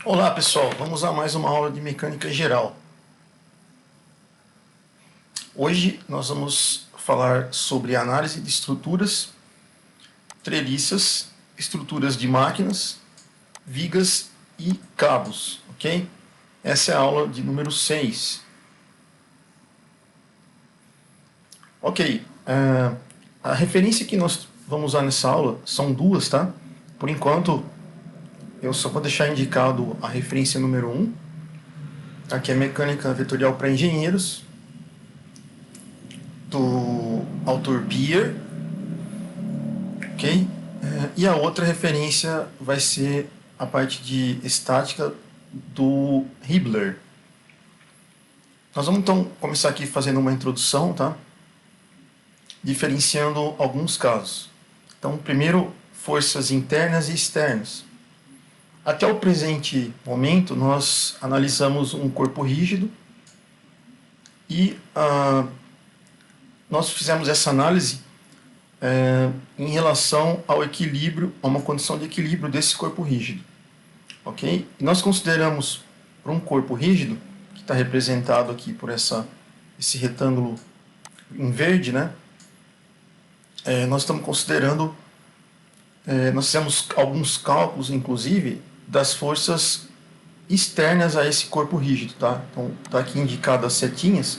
Olá pessoal, vamos a mais uma aula de mecânica geral. Hoje nós vamos falar sobre análise de estruturas, treliças, estruturas de máquinas, vigas e cabos, ok? Essa é a aula de número 6. Ok, a referência que nós vamos usar nessa aula são duas, tá? Por enquanto, eu só vou deixar indicado a referência número 1, aqui é Mecânica Vetorial para Engenheiros, do autor Beer, ok? E a outra referência vai ser a parte de estática do Hibbeler. Nós vamos então começar aqui fazendo uma introdução, tá? Diferenciando alguns casos. Então, primeiro, forças internas e externas. Até o presente momento, nós analisamos um corpo rígido e nós fizemos essa análise em relação ao equilíbrio, a uma condição de equilíbrio desse corpo rígido. Ok? E nós consideramos para um corpo rígido, que está representado aqui por esse retângulo em verde, né? Nós estamos considerando, nós fizemos alguns cálculos, inclusive, das forças externas a esse corpo rígido, tá? Então, está aqui indicado as setinhas,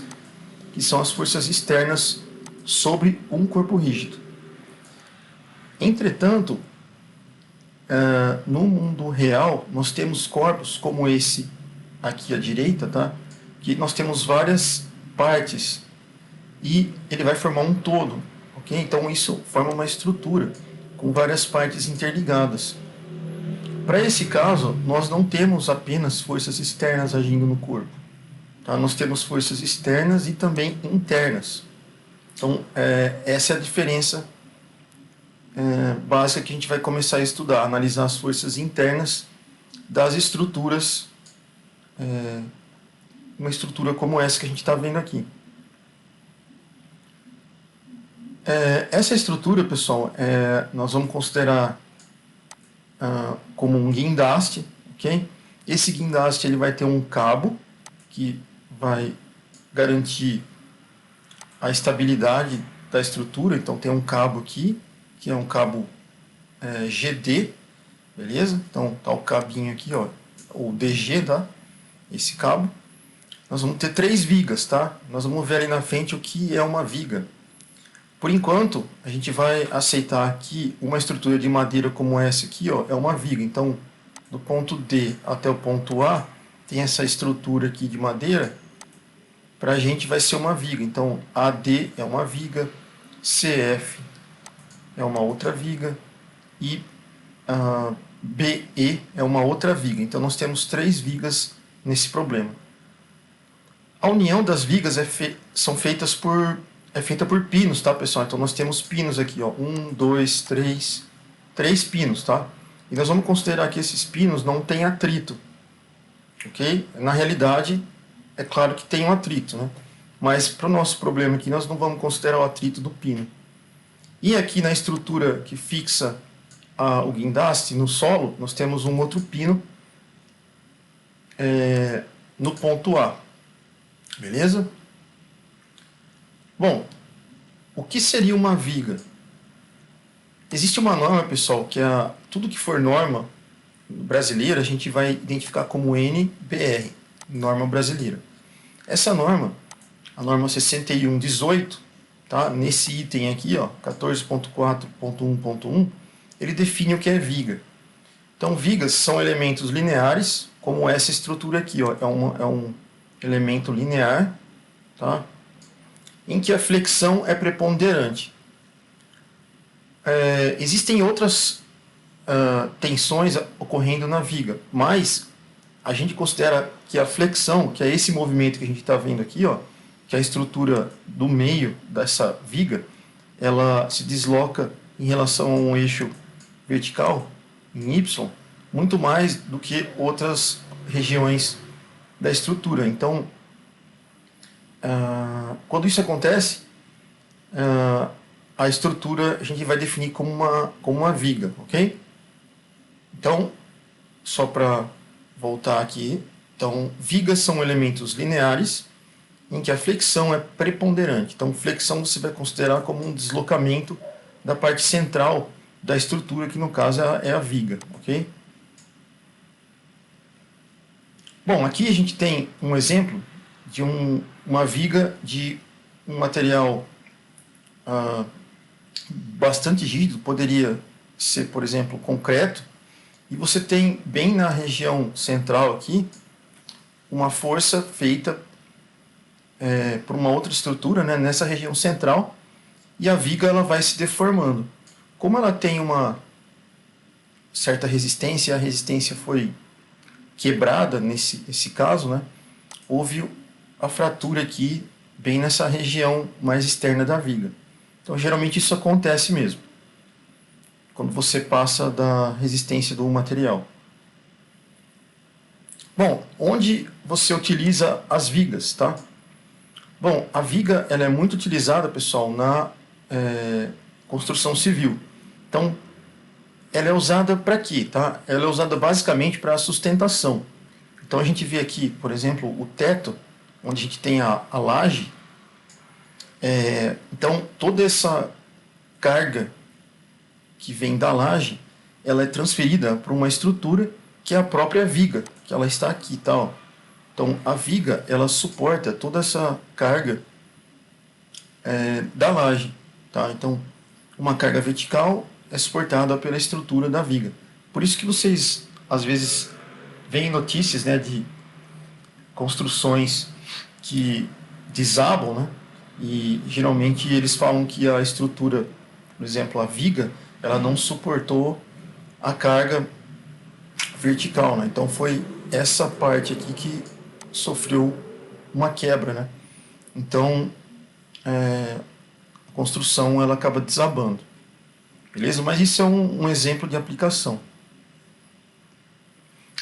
que são as forças externas sobre um corpo rígido. Entretanto, no mundo real, nós temos corpos como esse aqui à direita, tá? Que nós temos várias partes e ele vai formar um todo, ok? Então isso forma uma estrutura com várias partes interligadas. Para esse caso, nós não temos apenas forças externas agindo no corpo, tá? Nós temos forças externas e também internas. Então essa é a diferença básica que a gente vai começar a estudar, analisar as forças internas das estruturas, uma estrutura como essa que a gente está vendo aqui. Essa estrutura, pessoal, nós vamos considerar como um guindaste, ok? Esse guindaste ele vai ter um cabo que vai garantir a estabilidade da estrutura, então tem um cabo aqui, que é um cabo GD, beleza? Então tá o cabinho aqui, ó, o DG, tá? Esse cabo. Nós vamos ter 3 vigas, tá? Nós vamos ver ali na frente o que é uma viga. Por enquanto, a gente vai aceitar que uma estrutura de madeira como essa aqui, ó, é uma viga. Então, do ponto D até o ponto A, tem essa estrutura aqui de madeira, para a gente vai ser uma viga. Então, AD é uma viga, CF é uma outra viga e BE é uma outra viga. Então, nós temos 3 vigas nesse problema. A união das vigas são feitas é feita por pinos, tá, pessoal? Então, nós temos pinos aqui, ó, 1, 2, 3, 3 pinos, tá? E nós vamos considerar que esses pinos não têm atrito, ok? Na realidade, é claro que tem um atrito, né? Mas para o nosso problema aqui, nós não vamos considerar o atrito do pino. E aqui na estrutura que fixa o guindaste no solo, nós temos um outro pino no ponto A. Beleza? Bom, o que seria uma viga? Existe uma norma, pessoal, que tudo que for norma brasileira, a gente vai identificar como NBR, norma brasileira. Essa norma, a norma 6118, tá? Nesse item aqui, ó, 14.4.1.1, ele define o que é viga. Então, vigas são elementos lineares, como essa estrutura aqui, ó, é um elemento linear, tá? Em que a flexão é preponderante. Existem outras tensões ocorrendo na viga, mas a gente considera que a flexão, que é esse movimento que a gente está vendo aqui, ó, que é a estrutura do meio dessa viga, ela se desloca em relação a um eixo vertical, em Y, muito mais do que outras regiões da estrutura. Então, quando isso acontece, a estrutura a gente vai definir como uma viga, ok? Então, só para voltar aqui. Então, vigas são elementos lineares em que a flexão é preponderante. Então, flexão você vai considerar como um deslocamento da parte central da estrutura, que no caso é a viga, ok? Bom, aqui a gente tem um exemplo de uma viga de um material bastante rígido, poderia ser, por exemplo, concreto, e você tem bem na região central aqui uma força feita por uma outra estrutura, né, nessa região central, e a viga ela vai se deformando. Como ela tem uma certa resistência, a resistência foi quebrada nesse caso, né, houve a fratura aqui bem nessa região mais externa da viga. Então, geralmente isso acontece mesmo, quando você passa da resistência do material. Bom, onde você utiliza as vigas, tá? Bom, a viga ela é muito utilizada, pessoal, na construção civil. Então, ela é usada para quê, tá? Ela é usada basicamente para sustentação. Então, a gente vê aqui, por exemplo, o teto, onde a gente tem a laje. Então, toda essa carga que vem da laje, ela é transferida para uma estrutura que é a própria viga, que ela está aqui, tá? Ó. Então, a viga, ela suporta toda essa carga da laje, tá? Então, uma carga vertical é suportada pela estrutura da viga. Por isso que vocês, às vezes, veem notícias, né, de construções que desabam, né? E geralmente eles falam que a estrutura, por exemplo, a viga, ela não suportou a carga vertical, né? Então foi essa parte aqui que sofreu uma quebra, né? Então a construção ela acaba desabando, beleza? Mas isso é um exemplo de aplicação.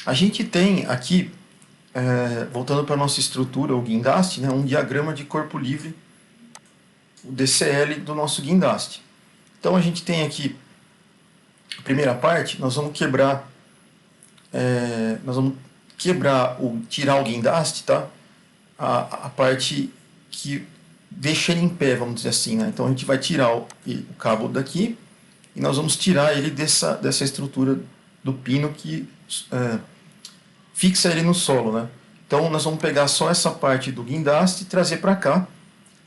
A gente tem aqui, voltando para a nossa estrutura, o guindaste, né, um diagrama de corpo livre, o DCL do nosso guindaste. Então a gente tem aqui a primeira parte, nós vamos quebrar, tirar o guindaste, tá? A parte que deixa ele em pé, vamos dizer assim, né? Então a gente vai tirar o cabo daqui e nós vamos tirar ele dessa estrutura do pino que fixa ele no solo, né? Então nós vamos pegar só essa parte do guindaste e trazer para cá.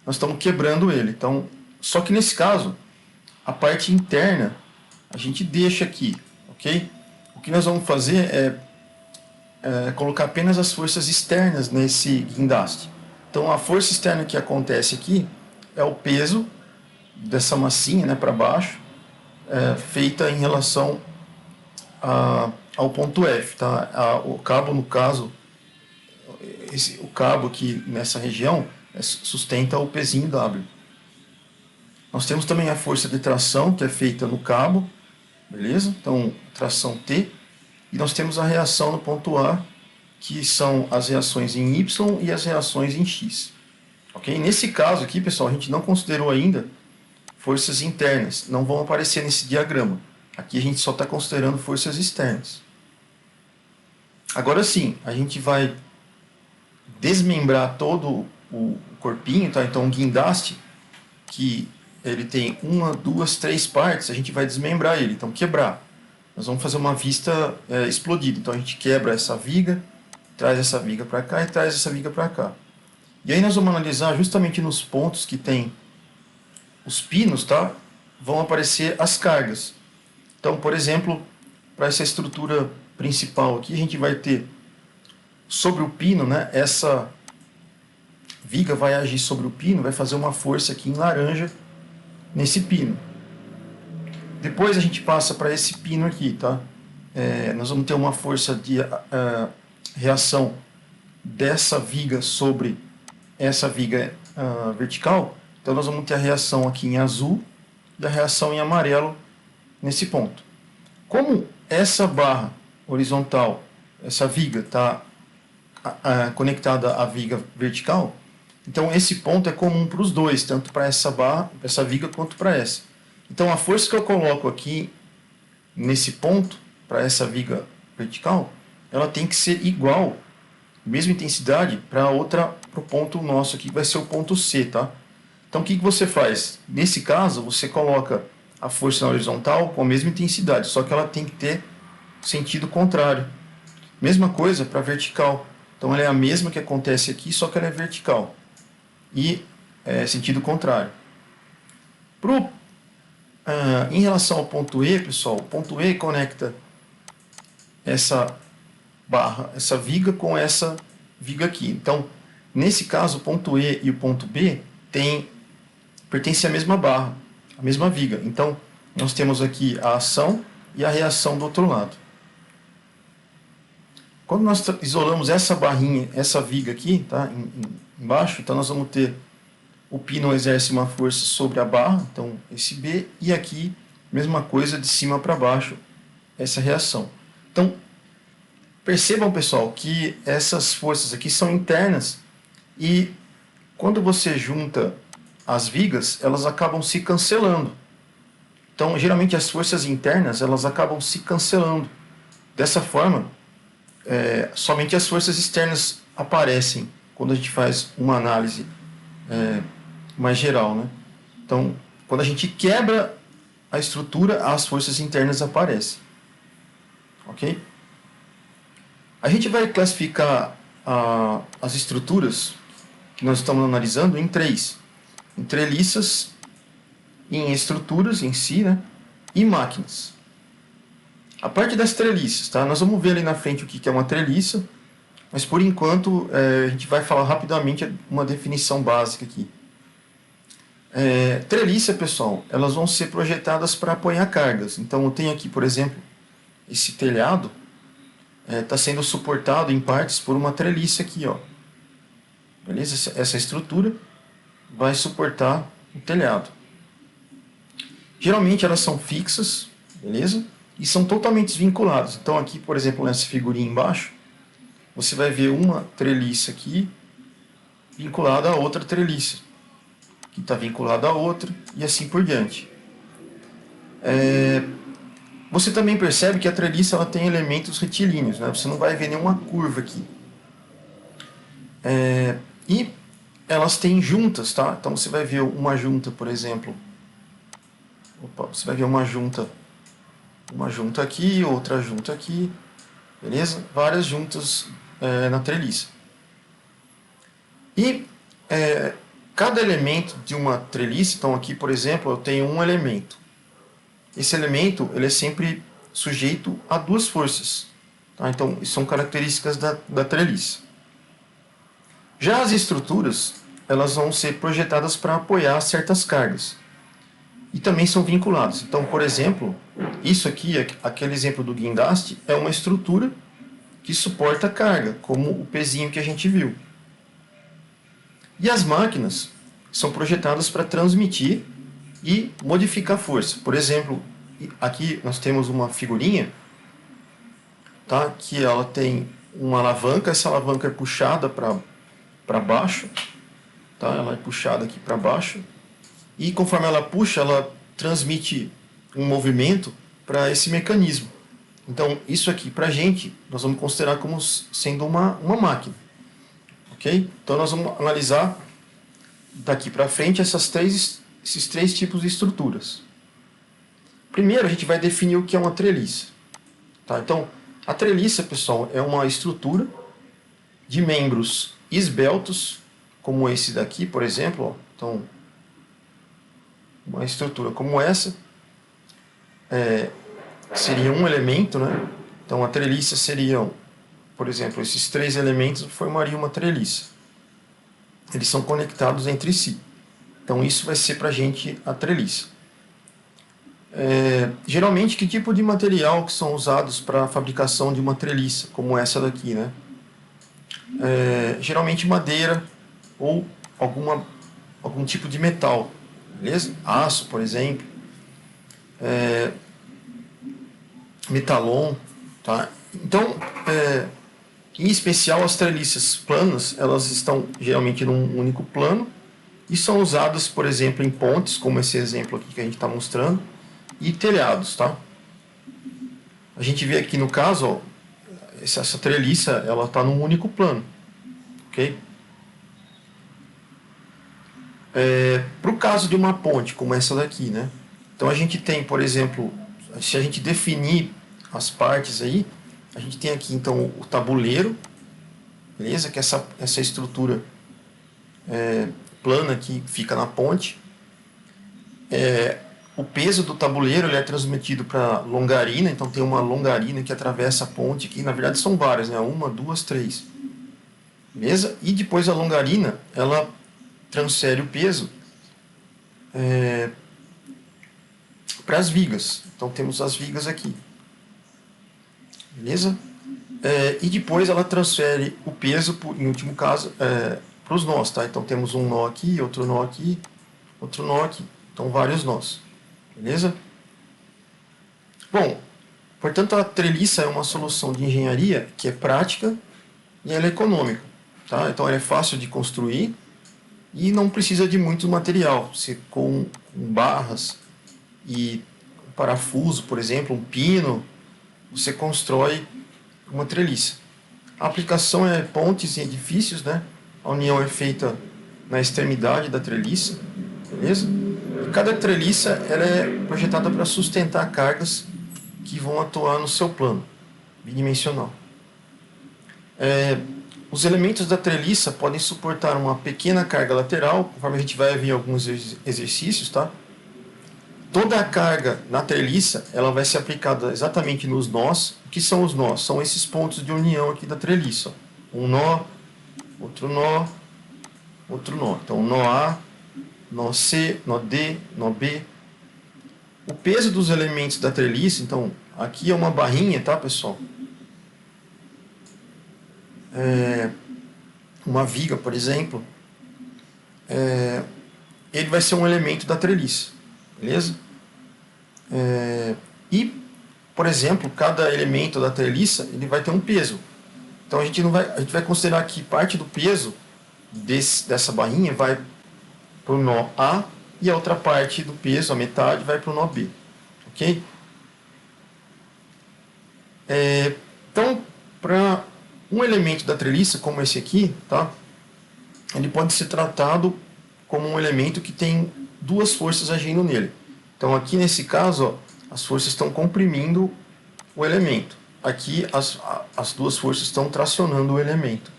Nós estamos quebrando ele. Então, só que nesse caso, a parte interna a gente deixa aqui, ok? O que nós vamos fazer é colocar apenas as forças externas nesse guindaste. Então, a força externa que acontece aqui é o peso dessa massinha, né, para baixo, feita em relação ao ponto F, tá? O cabo, no caso, o cabo aqui nessa região sustenta o pezinho W. Nós temos também a força de tração, que é feita no cabo, beleza? Então, tração T. E nós temos a reação no ponto A, que são as reações em Y e as reações em X. Ok? Nesse caso aqui, pessoal, a gente não considerou ainda forças internas. Não vão aparecer nesse diagrama. Aqui a gente só está considerando forças externas. Agora sim, a gente vai desmembrar todo o corpinho, tá? Então, o guindaste, que ele tem 1, 2, 3 partes, a gente vai desmembrar ele, então quebrar. Nós vamos fazer uma vista explodida. Então a gente quebra essa viga, traz essa viga para cá e traz essa viga para cá. E aí nós vamos analisar justamente nos pontos que tem os pinos, tá? Vão aparecer as cargas. Então, por exemplo, para essa estrutura principal aqui, a gente vai ter sobre o pino, né? Essa viga vai agir sobre o pino, vai fazer uma força aqui em laranja nesse pino. Depois a gente passa para esse pino aqui, tá? Nós vamos ter uma força de reação dessa viga sobre essa viga vertical. Então nós vamos ter a reação aqui em azul e a reação em amarelo nesse ponto. Como essa barra horizontal, essa viga está conectada à viga vertical, então esse ponto é comum para os dois, tanto para essa barra, para essa viga, quanto para essa. Então a força que eu coloco aqui nesse ponto, para essa viga vertical, ela tem que ser igual, mesma intensidade, para o ponto nosso aqui, que vai ser o ponto C, tá? Então, o que você faz? Nesse caso, você coloca a força na horizontal com a mesma intensidade, só que ela tem que ter sentido contrário. Mesma coisa para vertical. Então, ela é a mesma que acontece aqui, só que ela é vertical. E sentido contrário. Em relação ao ponto E, pessoal, o ponto E conecta essa barra, essa viga com essa viga aqui. Então, nesse caso, o ponto E e o ponto B pertencem à mesma barra, à mesma viga. Então, nós temos aqui a ação e a reação do outro lado. Quando nós isolamos essa barrinha, essa viga aqui, tá, embaixo, então nós vamos ter o pino exerce uma força sobre a barra, então esse B, e aqui, mesma coisa, de cima para baixo, essa reação. Então, percebam, pessoal, que essas forças aqui são internas e quando você junta as vigas, elas acabam se cancelando. Então, geralmente as forças internas, elas acabam se cancelando. Dessa forma, somente as forças externas aparecem quando a gente faz uma análise mais geral, né? Então, quando a gente quebra a estrutura, as forças internas aparecem. Ok? A gente vai classificar as estruturas que nós estamos analisando em três. Em treliças, em estruturas em si, né? E máquinas. A parte das treliças, tá? Nós vamos ver ali na frente o que é uma treliça, mas por enquanto a gente vai falar rapidamente uma definição básica aqui. Treliça, pessoal, elas vão ser projetadas para apoiar cargas. Então eu tenho aqui, por exemplo, esse telhado está sendo suportado em partes por uma treliça aqui, ó. Beleza? Essa estrutura vai suportar o telhado. Geralmente elas são fixas, beleza? E são totalmente desvinculadas. Então aqui, por exemplo, nessa figurinha embaixo, você vai ver uma treliça aqui vinculada a outra treliça, que está vinculada a outra, e assim por diante. Você também percebe que a treliça ela tem elementos retilíneos, né? Você não vai ver nenhuma curva aqui. E elas têm juntas, tá? Então você vai ver uma junta, por exemplo. Você vai ver uma junta aqui, outra junta aqui, beleza? Várias juntas na treliça. E cada elemento de uma treliça, então aqui, por exemplo, eu tenho um elemento. Esse elemento ele é sempre sujeito a duas forças. Tá? Então, isso são características da treliça. Já as estruturas, elas vão ser projetadas para apoiar certas cargas. E também são vinculadas. Então, por exemplo, isso aqui, aquele exemplo do guindaste, é uma estrutura que suporta carga, como o pezinho que a gente viu. E as máquinas são projetadas para transmitir e modificar força. Por exemplo, aqui nós temos uma figurinha, tá, que ela tem uma alavanca, essa alavanca é puxada para baixo, tá, ela é puxada aqui para baixo, e conforme ela puxa, ela transmite um movimento para esse mecanismo. Então, isso aqui, para a gente, nós vamos considerar como sendo uma máquina. Ok? Então, nós vamos analisar daqui para frente esses três tipos de estruturas. Primeiro, a gente vai definir o que é uma treliça. Tá? Então, a treliça, pessoal, é uma estrutura de membros esbeltos, como esse daqui, por exemplo. Ó. Então, uma estrutura como essa seria um elemento, né? Então, a treliça seriam, por exemplo, esses três elementos formariam uma treliça. Eles são conectados entre si. Então, isso vai ser para a gente a treliça. Geralmente, que tipo de material que são usados para a fabricação de uma treliça, como essa daqui, né? Geralmente madeira ou algum tipo de metal, beleza? Aço, por exemplo, metalon, tá? Então, em especial as treliças planas, elas estão geralmente num único plano e são usadas, por exemplo, em pontes, como esse exemplo aqui que a gente está mostrando, e telhados, tá? A gente vê aqui no caso, ó, essa treliça ela está num único plano, ok? Para o caso de uma ponte como essa daqui, né? Então a gente tem, por exemplo, se a gente definir as partes aí, a gente tem aqui então o tabuleiro, beleza? Que é essa estrutura plana que fica na ponte. O peso do tabuleiro ele é transmitido para a longarina, então tem uma longarina que atravessa a ponte aqui, na verdade são várias, né? Uma, duas, três. Beleza? E depois a longarina, ela transfere o peso para as vigas. Então temos as vigas aqui. Beleza? E depois ela transfere o peso, em último caso, para os nós. Tá? Então temos um nó aqui, outro nó aqui, outro nó aqui. Então vários nós. Beleza? Bom, portanto a treliça é uma solução de engenharia que é prática e ela é econômica. Tá? Então ela é fácil de construir e não precisa de muito material. Você, com barras e um parafuso, por exemplo, um pino, você constrói uma treliça. A aplicação é pontes e edifícios, né? A união é feita na extremidade da treliça, beleza? E cada treliça ela é projetada para sustentar cargas que vão atuar no seu plano bidimensional. Os elementos da treliça podem suportar uma pequena carga lateral, conforme a gente vai ver em alguns exercícios, tá? Toda a carga na treliça ela vai ser aplicada exatamente nos nós. O que são os nós? São esses pontos de união aqui da treliça. Um nó, outro nó, outro nó. Então, nó A, nó C, nó D, nó B. O peso dos elementos da treliça, então, aqui é uma barrinha, tá, pessoal? Uma viga, por exemplo, ele vai ser um elemento da treliça, beleza? E, por exemplo, cada elemento da treliça ele vai ter um peso. Então a gente vai considerar que parte do peso dessa barrinha vai para o nó A e a outra parte do peso, a metade, vai para o nó B, ok? Então, para um elemento da treliça, como esse aqui, tá? Ele pode ser tratado como um elemento que tem duas forças agindo nele. Então, aqui nesse caso, ó, as forças estão comprimindo o elemento. Aqui, as duas forças estão tracionando o elemento.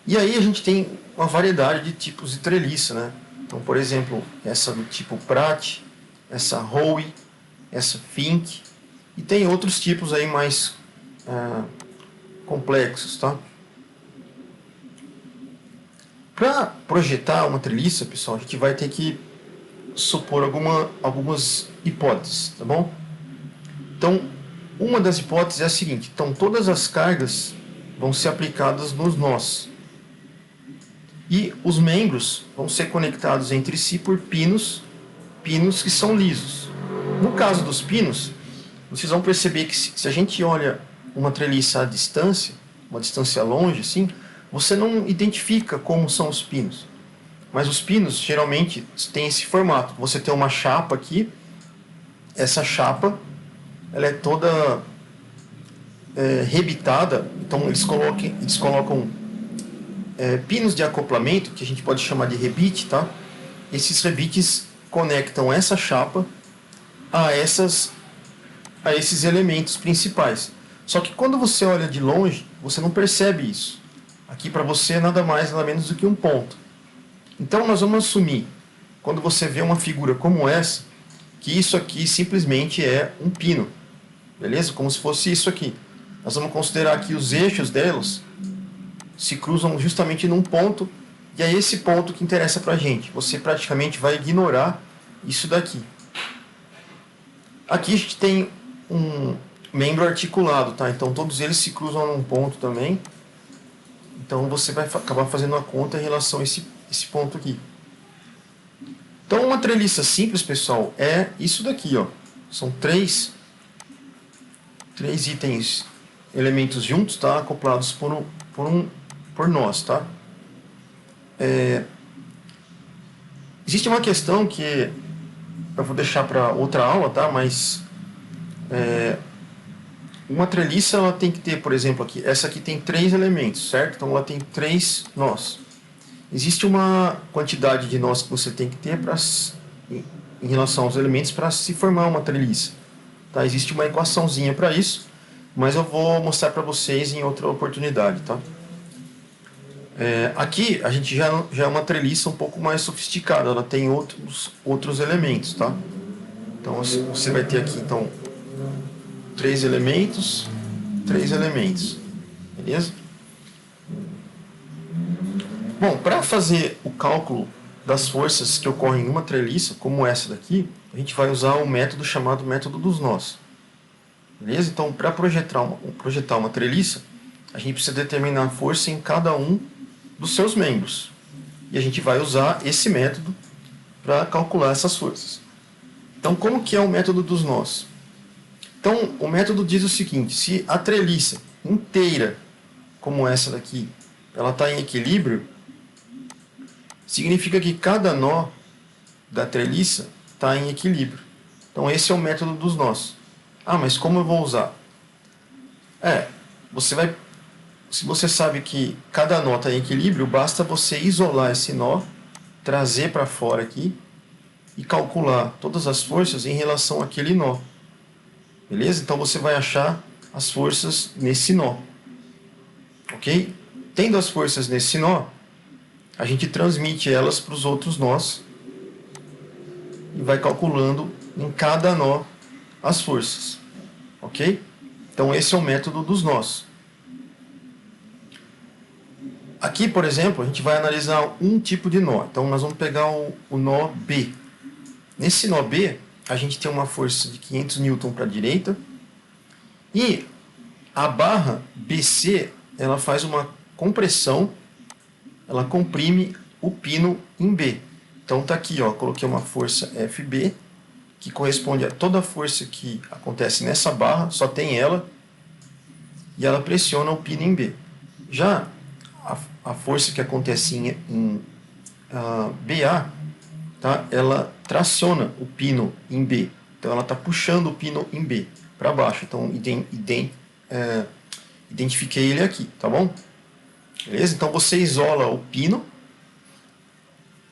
E aí a gente tem uma variedade de tipos de treliça, né? Então, por exemplo, essa do tipo Pratt, essa Howe, essa Fink, e tem outros tipos aí mais complexos, tá? Para projetar uma treliça, pessoal, a gente vai ter que supor algumas hipóteses, tá bom? Então, uma das hipóteses é a seguinte: então todas as cargas vão ser aplicadas nos nós e os membros vão ser conectados entre si por pinos que são lisos. No caso dos pinos, vocês vão perceber que se a gente olha uma treliça à distância, uma distância longe, assim, você não identifica como são os pinos. Mas os pinos geralmente têm esse formato. Você tem uma chapa aqui, essa chapa ela é toda rebitada, então eles colocam pinos de acoplamento, que a gente pode chamar de rebite, tá? Esses rebites conectam essa chapa a esses elementos principais. Só que quando você olha de longe, você não percebe isso. Aqui para você é nada mais, nada menos do que um ponto. Então nós vamos assumir, quando você vê uma figura como essa, que isso aqui simplesmente é um pino. Beleza? Como se fosse isso aqui. Nós vamos considerar que os eixos delas se cruzam justamente num ponto, e é esse ponto que interessa para a gente. Você praticamente vai ignorar isso daqui. Aqui a gente tem um membro articulado, tá? Então todos eles se cruzam num ponto também. Então você vai acabar fazendo a conta em relação a esse ponto aqui. Então uma treliça simples, pessoal, é isso daqui, ó. São três itens, elementos juntos, tá? Acoplados por nós, tá? Existe uma questão que eu vou deixar para outra aula, tá? Mas uma treliça ela tem que ter, por exemplo, aqui, essa aqui tem 3 elementos, certo? Então ela tem 3 nós. Existe uma quantidade de nós que você tem que ter em relação aos elementos para se formar uma treliça. Tá? Existe uma equaçãozinha para isso, mas eu vou mostrar para vocês em outra oportunidade. Tá? Aqui a gente já é uma treliça um pouco mais sofisticada, ela tem outros elementos. Tá? Então você vai ter aqui então, 3 elementos, beleza? Bom, para fazer o cálculo das forças que ocorrem em uma treliça, como essa daqui, a gente vai usar um método chamado método dos nós. Beleza? Então, para projetar uma treliça, a gente precisa determinar a força em cada um dos seus membros. E a gente vai usar esse método para calcular essas forças. Então, como que é o método dos nós? Então, o método diz o seguinte: se a treliça inteira, como essa daqui, ela está em equilíbrio, significa que cada nó da treliça está em equilíbrio. Então, esse é o método dos nós. Ah, mas como eu vou usar? Se você sabe que cada nó está em equilíbrio, basta você isolar esse nó, trazer para fora aqui e calcular todas as forças em relação àquele nó. Beleza? Então você vai achar as forças nesse nó. Ok? Tendo as forças nesse nó, a gente transmite elas para os outros nós e vai calculando em cada nó as forças. Ok? Então esse é o método dos nós. Aqui, por exemplo, a gente vai analisar um tipo de nó. Então nós vamos pegar o nó B. Nesse nó B, a gente tem uma força de 500 N para a direita e a barra BC, ela faz uma compressão, ela comprime o pino em B. Então tá aqui, ó, coloquei uma força FB, que corresponde a toda a força que acontece nessa barra, só tem ela, e ela pressiona o pino em B. Já a força que acontece em BA, tá, ela traciona o pino em B. Então ela está puxando o pino em B para baixo. Então identifiquei ele aqui, tá bom? Beleza? Então você isola o pino,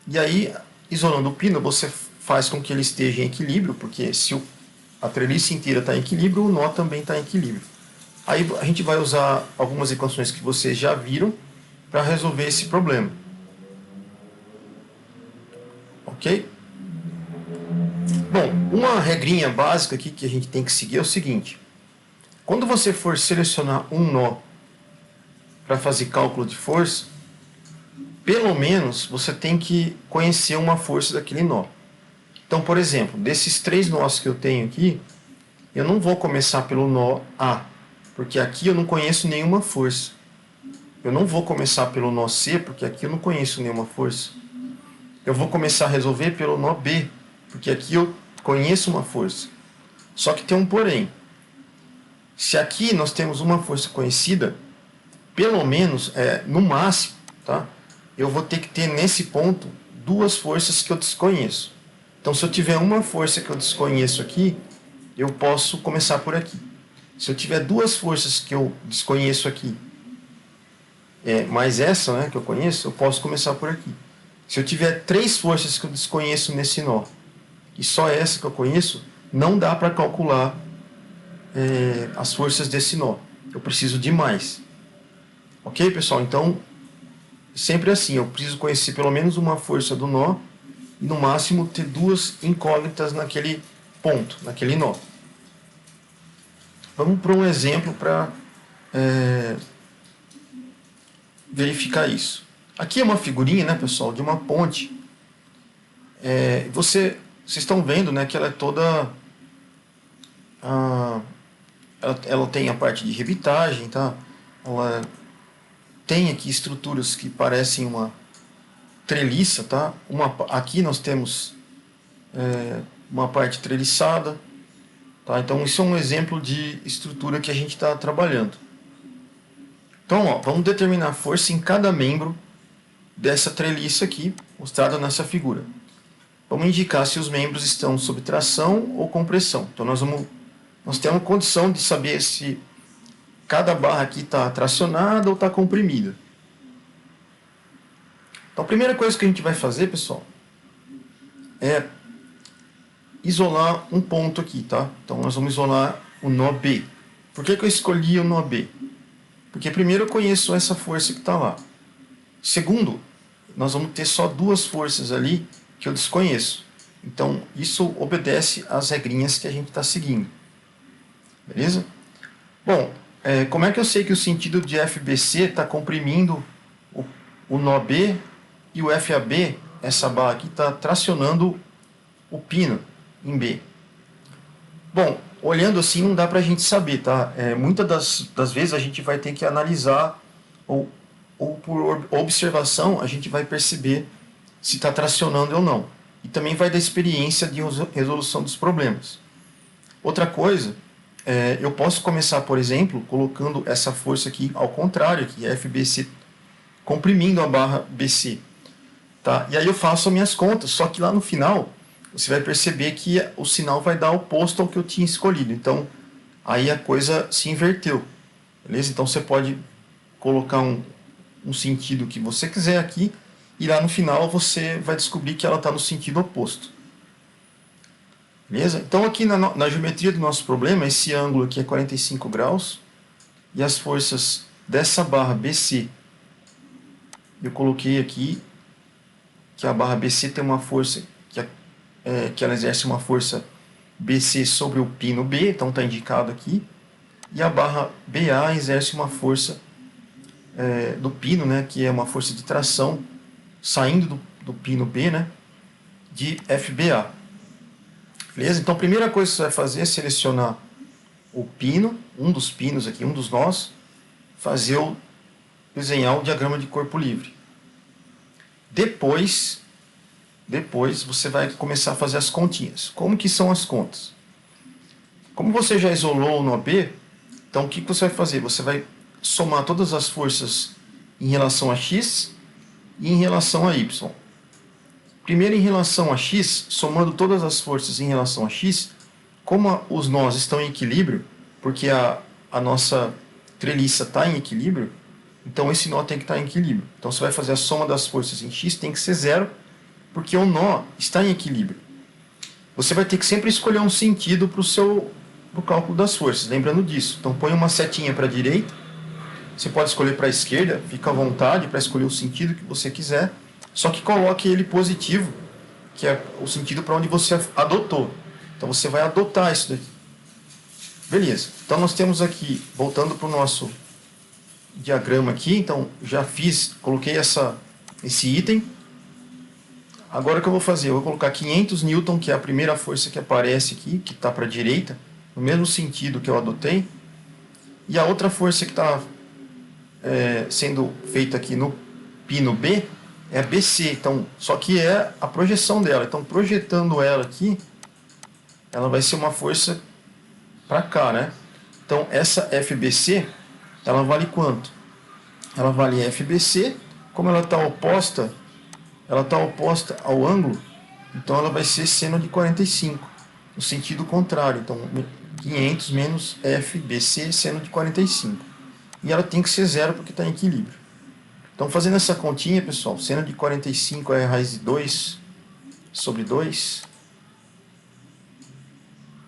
e aí, isolando o pino, você faz com que ele esteja em equilíbrio, porque se a treliça inteira está em equilíbrio, o nó também está em equilíbrio. Aí a gente vai usar algumas equações que vocês já viram para resolver esse problema. Ok? Bom, uma regrinha básica aqui que a gente tem que seguir é o seguinte: quando você for selecionar um nó para fazer cálculo de força, pelo menos você tem que conhecer uma força daquele nó. Então, por exemplo, desses 3 nós que eu tenho aqui, eu não vou começar pelo nó A, porque aqui eu não conheço nenhuma força. Eu não vou começar pelo nó C, porque aqui eu não conheço nenhuma força. Eu vou começar a resolver pelo nó B, porque aqui eu conheço uma força. Só que tem um porém. Se aqui nós temos uma força conhecida, pelo menos, no máximo, tá, eu vou ter que ter nesse ponto 2 forças que eu desconheço. Então, se eu tiver uma força que eu desconheço aqui, eu posso começar por aqui. Se eu tiver 2 forças que eu desconheço aqui, mais essa, né, que eu conheço, eu posso começar por aqui. Se eu tiver 3 forças que eu desconheço nesse nó, e só essa que eu conheço, não dá para calcular as forças desse nó. Eu preciso de mais. Ok, pessoal? Então, sempre assim, eu preciso conhecer pelo menos uma força do nó, e no máximo ter 2 incógnitas naquele ponto, naquele nó. Vamos para um exemplo para verificar isso. Aqui é uma figurinha, né, pessoal, de uma ponte. Vocês estão vendo, né, que ela é toda... ela tem a parte de revitagem, tá? Ela tem aqui estruturas que parecem uma treliça, tá? Aqui nós temos uma parte treliçada, tá? Então isso é um exemplo de estrutura que a gente está trabalhando. Então, ó, vamos determinar a força em cada membro dessa treliça aqui, mostrada nessa figura. Vamos indicar se os membros estão sob tração ou compressão. Então nós vamos nós temos condição de saber se cada barra aqui está tracionada ou está comprimida. Então a primeira coisa que a gente vai fazer, pessoal, é isolar um ponto aqui, tá? Então nós vamos isolar o nó B. Por que eu escolhi o nó B? Porque primeiro eu conheço essa força que está lá. Segundo, nós vamos ter só duas forças ali que eu desconheço. Então isso obedece às regrinhas que a gente está seguindo. Beleza? Bom, como é que eu sei que o sentido de FBC está comprimindo o nó B e o FAB, essa barra aqui, está tracionando o pino em B? Bom, olhando assim não dá para a gente saber, tá? Muitas das vezes a gente vai ter que analisar ou por observação a gente vai perceber se está tracionando ou não. E também vai da experiência de resolução dos problemas. Outra coisa, eu posso começar, por exemplo, colocando essa força aqui ao contrário, que é FBC comprimindo a barra BC. Tá? E aí eu faço as minhas contas, só que lá no final você vai perceber que o sinal vai dar oposto ao que eu tinha escolhido. Então aí a coisa se inverteu. Beleza? Então você pode colocar um sentido que você quiser aqui e lá no final você vai descobrir que ela está no sentido oposto. Beleza? Então aqui na geometria do nosso problema, esse ângulo aqui é 45 graus e as forças dessa barra BC, eu coloquei aqui que a barra BC tem uma força que ela exerce uma força BC sobre o pino B, então está indicado aqui, e a barra BA exerce uma força do pino, né, que é uma força de tração saindo do pino B, né, de FBA. Beleza? Então a primeira coisa que você vai fazer é selecionar o pino, um dos pinos aqui, um dos nós, desenhar o diagrama de corpo livre. Depois você vai começar a fazer as continhas. Como que são as contas? Como você já isolou o nó B, então o que você vai fazer? Você vai somar todas as forças em relação a x e em relação a y. Primeiro em relação a x, somando todas as forças em relação a x, como os nós estão em equilíbrio, porque a nossa treliça está em equilíbrio, então esse nó tem que estar em equilíbrio. Então você vai fazer a soma das forças em x, tem que ser zero, porque o nó está em equilíbrio. Você vai ter que sempre escolher um sentido para o cálculo das forças, lembrando disso. Então põe uma setinha para a direita, você pode escolher para a esquerda, fica à vontade para escolher o sentido que você quiser, só que coloque ele positivo, que é o sentido para onde você adotou. Então você vai adotar isso daqui. Beleza. Então nós temos aqui, voltando para o nosso diagrama aqui, então já coloquei esse item. Agora o que eu vou fazer? Eu vou colocar 500 Newton, que é a primeira força que aparece aqui, que está para a direita, no mesmo sentido que eu adotei. E a outra força que está sendo feita aqui no pino B é a BC, então, só que é a projeção dela. Então, projetando ela aqui, ela vai ser uma força para cá, né? Então, essa FBC, ela vale quanto? Ela vale FBC, como ela está oposta ao ângulo, então ela vai ser seno de 45, no sentido contrário. Então, 500 menos FBC, seno de 45. E ela tem que ser zero porque está em equilíbrio. Então, fazendo essa continha, pessoal, seno de 45 é a raiz de 2 sobre 2.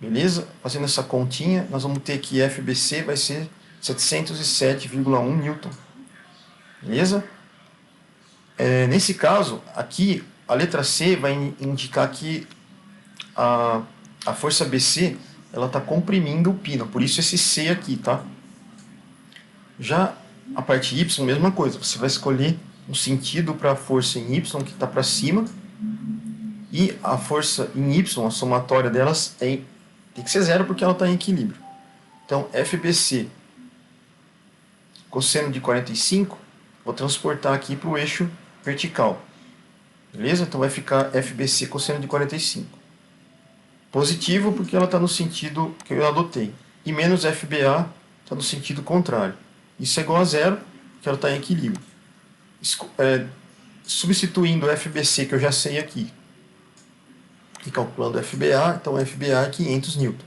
Beleza? Fazendo essa continha, nós vamos ter que FBC vai ser 707,1 Newton. Beleza? Nesse caso, aqui, a letra C vai indicar que a força BC ela está comprimindo o pino, por isso esse C aqui, tá? Já a parte Y, mesma coisa, você vai escolher um sentido para a força em Y, que está para cima, e a força em Y, a somatória delas, tem que ser zero porque ela está em equilíbrio. Então, FBC, cosseno de 45, vou transportar aqui para o eixo vertical. Beleza? Então vai ficar FBC cosseno de 45. Positivo porque ela está no sentido que eu adotei. E menos FBA está no sentido contrário. Isso é igual a zero, porque ela está em equilíbrio. Substituindo o FBC, que eu já sei aqui, e calculando FBA, então FBA é 500 Newton.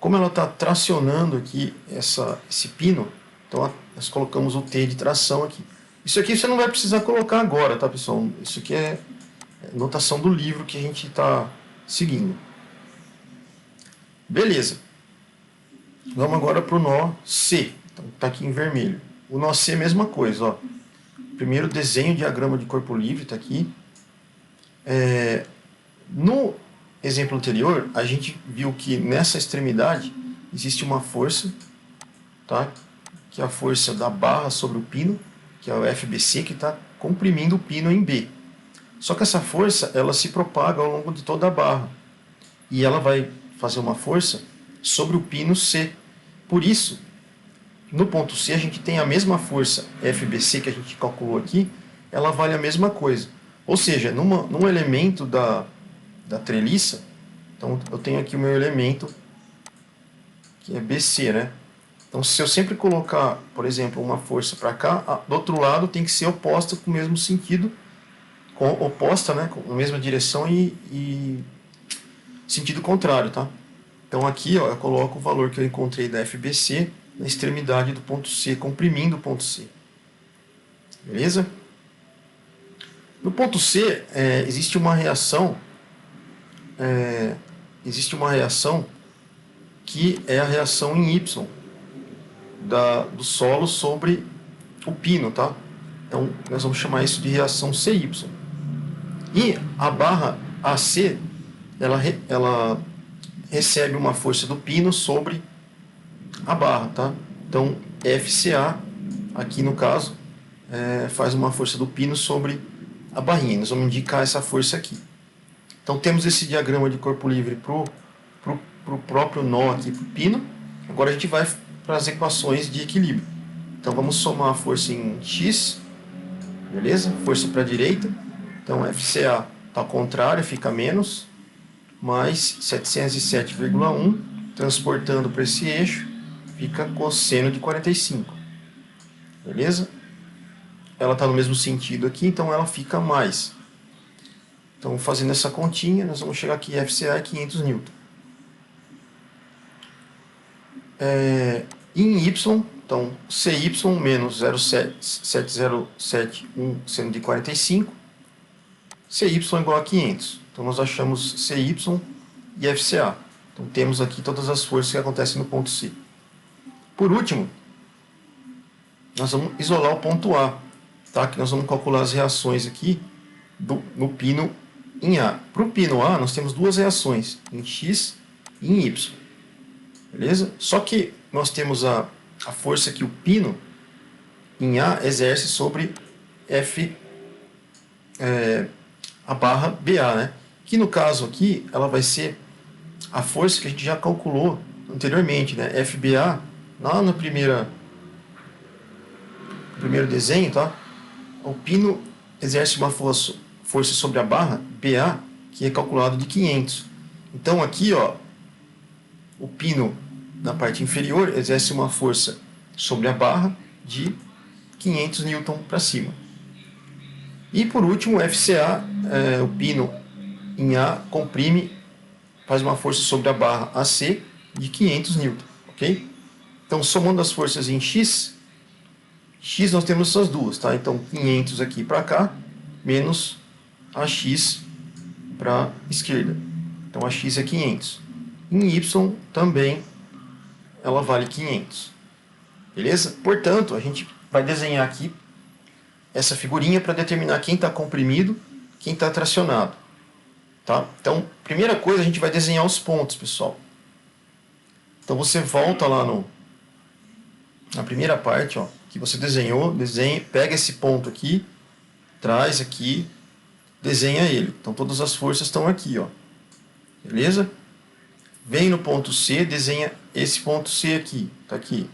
como ela está tracionando aqui esse pino, então nós colocamos o T de tração aqui. Isso aqui você não vai precisar colocar agora, tá, pessoal? Isso aqui é notação do livro que a gente está seguindo. Beleza. Vamos agora para o nó C. Então, está aqui em vermelho. O nó C, mesma coisa. Ó. Primeiro desenho, diagrama de corpo livre, está aqui. No exemplo anterior, a gente viu que nessa extremidade existe uma força, tá? Que é a força da barra sobre o pino, que é o FBC, que está comprimindo o pino em B. Só que essa força ela se propaga ao longo de toda a barra. E ela vai fazer uma força sobre o pino C. Por isso, no ponto C a gente tem a mesma força FBC que a gente calculou aqui, ela vale a mesma coisa. Ou seja, num elemento da treliça, então eu tenho aqui o meu elemento, que é BC, né? Então se eu sempre colocar, por exemplo, uma força para cá, do outro lado tem que ser oposta com o mesmo sentido, oposta, né? Com a mesma direção e sentido contrário, tá? Então aqui, ó, eu coloco o valor que eu encontrei da FBC na extremidade do ponto C, comprimindo o ponto C. Beleza? No ponto C, existe uma reação que é a reação em Y do solo sobre o pino, tá? Então nós vamos chamar isso de reação CY. E a barra AC, ela recebe uma força do pino sobre a barra, tá? Então FCA, aqui no caso, faz uma força do pino sobre a barrinha. Nós vamos indicar essa força aqui. Então temos esse diagrama de corpo livre pro próprio nó aqui, pro pino. Agora a gente vai para as equações de equilíbrio. Então vamos somar a força em X, beleza? Força para a direita. Então FCA está ao contrário, fica menos, mais 707,1, transportando para esse eixo, fica cosseno de 45. Beleza? Ela está no mesmo sentido aqui, então ela fica mais. Então, fazendo essa continha, nós vamos chegar aqui, FCA é 500 N. Em Y, então, CY menos 0,7071 seno de 45, CY igual a 500. Então, nós achamos CY e FCA. Então, temos aqui todas as forças que acontecem no ponto C. Por último, nós vamos isolar o ponto A, tá? Que nós vamos calcular as reações aqui no pino em A. Para o pino A, nós temos duas reações, em X e em Y. Beleza? Só que nós temos a força que o pino em A exerce sobre a barra BA, né? Que no caso aqui, ela vai ser a força que a gente já calculou anteriormente, né? FBA, lá no primeiro desenho, tá? O pino exerce uma força sobre a barra BA, que é calculado de 500. Então aqui, ó, o pino na parte inferior exerce uma força sobre a barra de 500 N para cima. E por último, o FCA, o pino em A comprime, faz uma força sobre a barra AC de 500 N, ok? Então, somando as forças em X nós temos essas duas, tá? Então, 500 aqui para cá, menos a X para a esquerda. Então, a X é 500. Em Y também, ela vale 500. Beleza? Portanto, a gente vai desenhar aqui essa figurinha para determinar quem está comprimido, quem está tracionado. Tá? Então, primeira coisa, a gente vai desenhar os pontos, pessoal. Então, você volta lá na primeira parte, ó, que você desenhou, pega esse ponto aqui, traz aqui, desenha ele. Então, todas as forças estão aqui, ó. Beleza? Vem no ponto C, desenha esse ponto C aqui, tá aqui.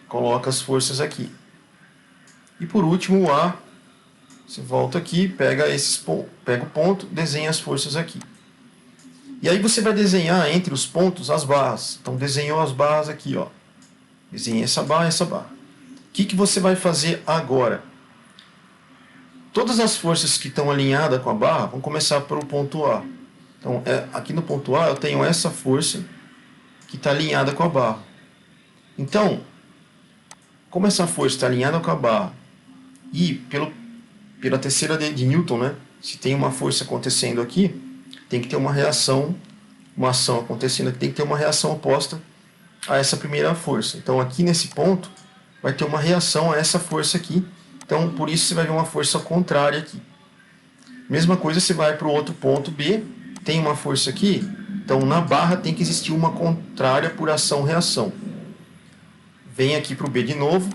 Coloca as forças aqui. E por último, o A, você volta aqui, pega o ponto, desenha as forças aqui. E aí você vai desenhar entre os pontos as barras. Então, desenhou as barras aqui, ó. Desenhei essa barra e essa barra. O que você vai fazer agora? Todas as forças que estão alinhadas com a barra vão começar pelo ponto A. Então, aqui no ponto A eu tenho essa força que está alinhada com a barra. Então, como essa força está alinhada com a barra e pela terceira lei de Newton, né, se tem uma força acontecendo aqui, tem que ter uma reação, uma ação acontecendo aqui, tem que ter uma reação oposta a essa primeira força. Então aqui nesse ponto vai ter uma reação a essa força aqui. Então por isso você vai ver uma força contrária aqui. Mesma coisa, você vai para o outro ponto B, tem uma força aqui, então na barra tem que existir uma contrária por ação-reação. Vem aqui para o B de novo,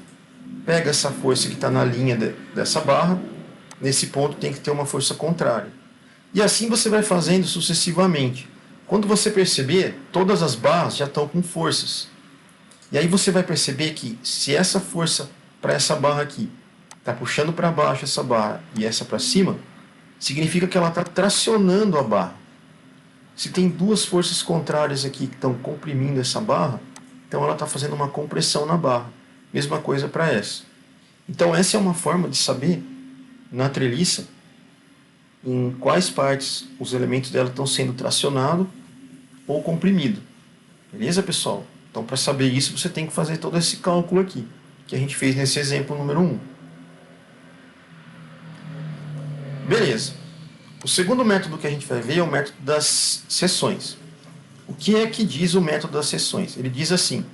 pega essa força que está na linha dessa barra, nesse ponto tem que ter uma força contrária. E assim você vai fazendo sucessivamente. Quando você perceber, todas as barras já estão com forças. E aí você vai perceber que se essa força para essa barra aqui está puxando para baixo essa barra e essa para cima, significa que ela está tracionando a barra. Se tem duas forças contrárias aqui que estão comprimindo essa barra, então ela está fazendo uma compressão na barra. Mesma coisa para essa. Então essa é uma forma de saber, na treliça, em quais partes os elementos dela estão sendo tracionados ou comprimidos. Beleza, pessoal? Então para saber isso você tem que fazer todo esse cálculo aqui, que a gente fez nesse exemplo número 1. Beleza. O segundo método que a gente vai ver é o método das seções. O que é que diz o método das seções? Ele diz assim: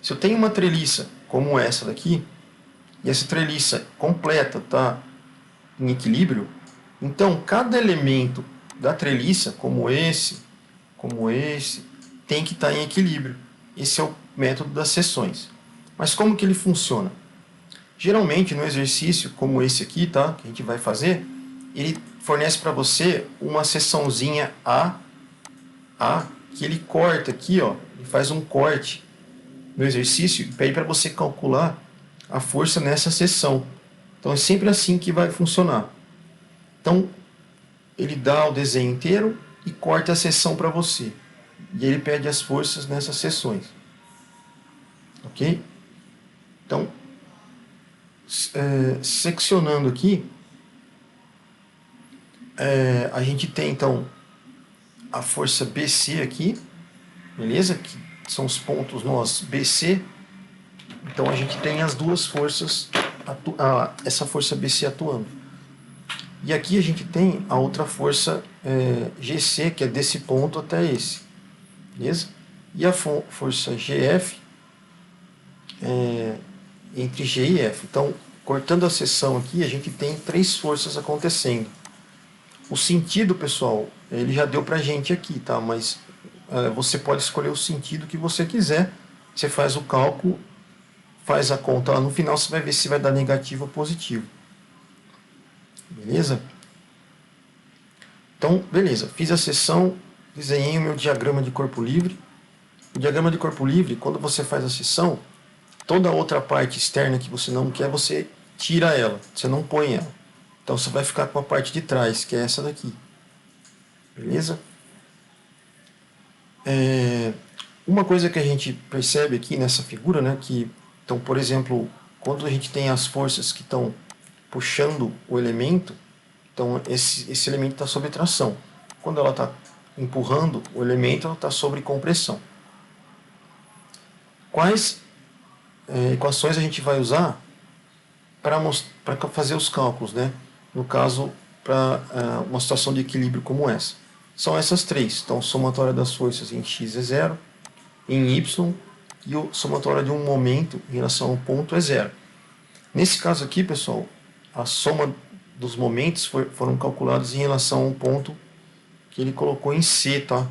se eu tenho uma treliça como essa daqui, e essa treliça completa está em equilíbrio, então cada elemento da treliça, como esse, tem que estar em equilíbrio. Esse é o método das seções. Mas como que ele funciona? Geralmente no exercício como esse aqui, tá, que a gente vai fazer, ele fornece para você uma seçãozinha A, que ele corta aqui, ó, ele faz um corte no exercício e pede para você calcular a força nessa seção. Então é sempre assim que vai funcionar. Então ele dá o desenho inteiro e corta a seção para você. E ele pede as forças nessas seções. Ok? Então, seccionando aqui, a gente tem então a força BC aqui, beleza? Que são os pontos nós BC. Então a gente tem as duas forças, essa força BC atuando. E aqui a gente tem a outra força GC, que é desse ponto até esse, beleza? E a força GF entre G e F. Então, cortando a seção aqui, a gente tem três forças acontecendo. O sentido, pessoal, ele já deu pra gente aqui, tá? Mas você pode escolher o sentido que você quiser. Você faz o cálculo, faz a conta lá no final, você vai ver se vai dar negativo ou positivo. Beleza? Então, beleza. Fiz a seção, desenhei o meu diagrama de corpo livre. O diagrama de corpo livre, quando você faz a seção, toda a outra parte externa que você não quer, você tira ela, você não põe ela. Então você vai ficar com a parte de trás, que é essa daqui. Beleza? Uma coisa que a gente percebe aqui nessa figura, né, que, então, por exemplo, quando a gente tem as forças que estão puxando o elemento, então esse elemento está sob tração. Quando ela está empurrando o elemento, ela está sob compressão. Quais equações a gente vai usar para fazer os cálculos, né? No caso, para uma situação de equilíbrio como essa? São essas três. Então, somatória das forças em x é zero, em y, e o somatória de um momento em relação ao ponto é zero. Nesse caso aqui, pessoal, a soma dos momentos foram calculados em relação ao ponto que ele colocou em C, tá?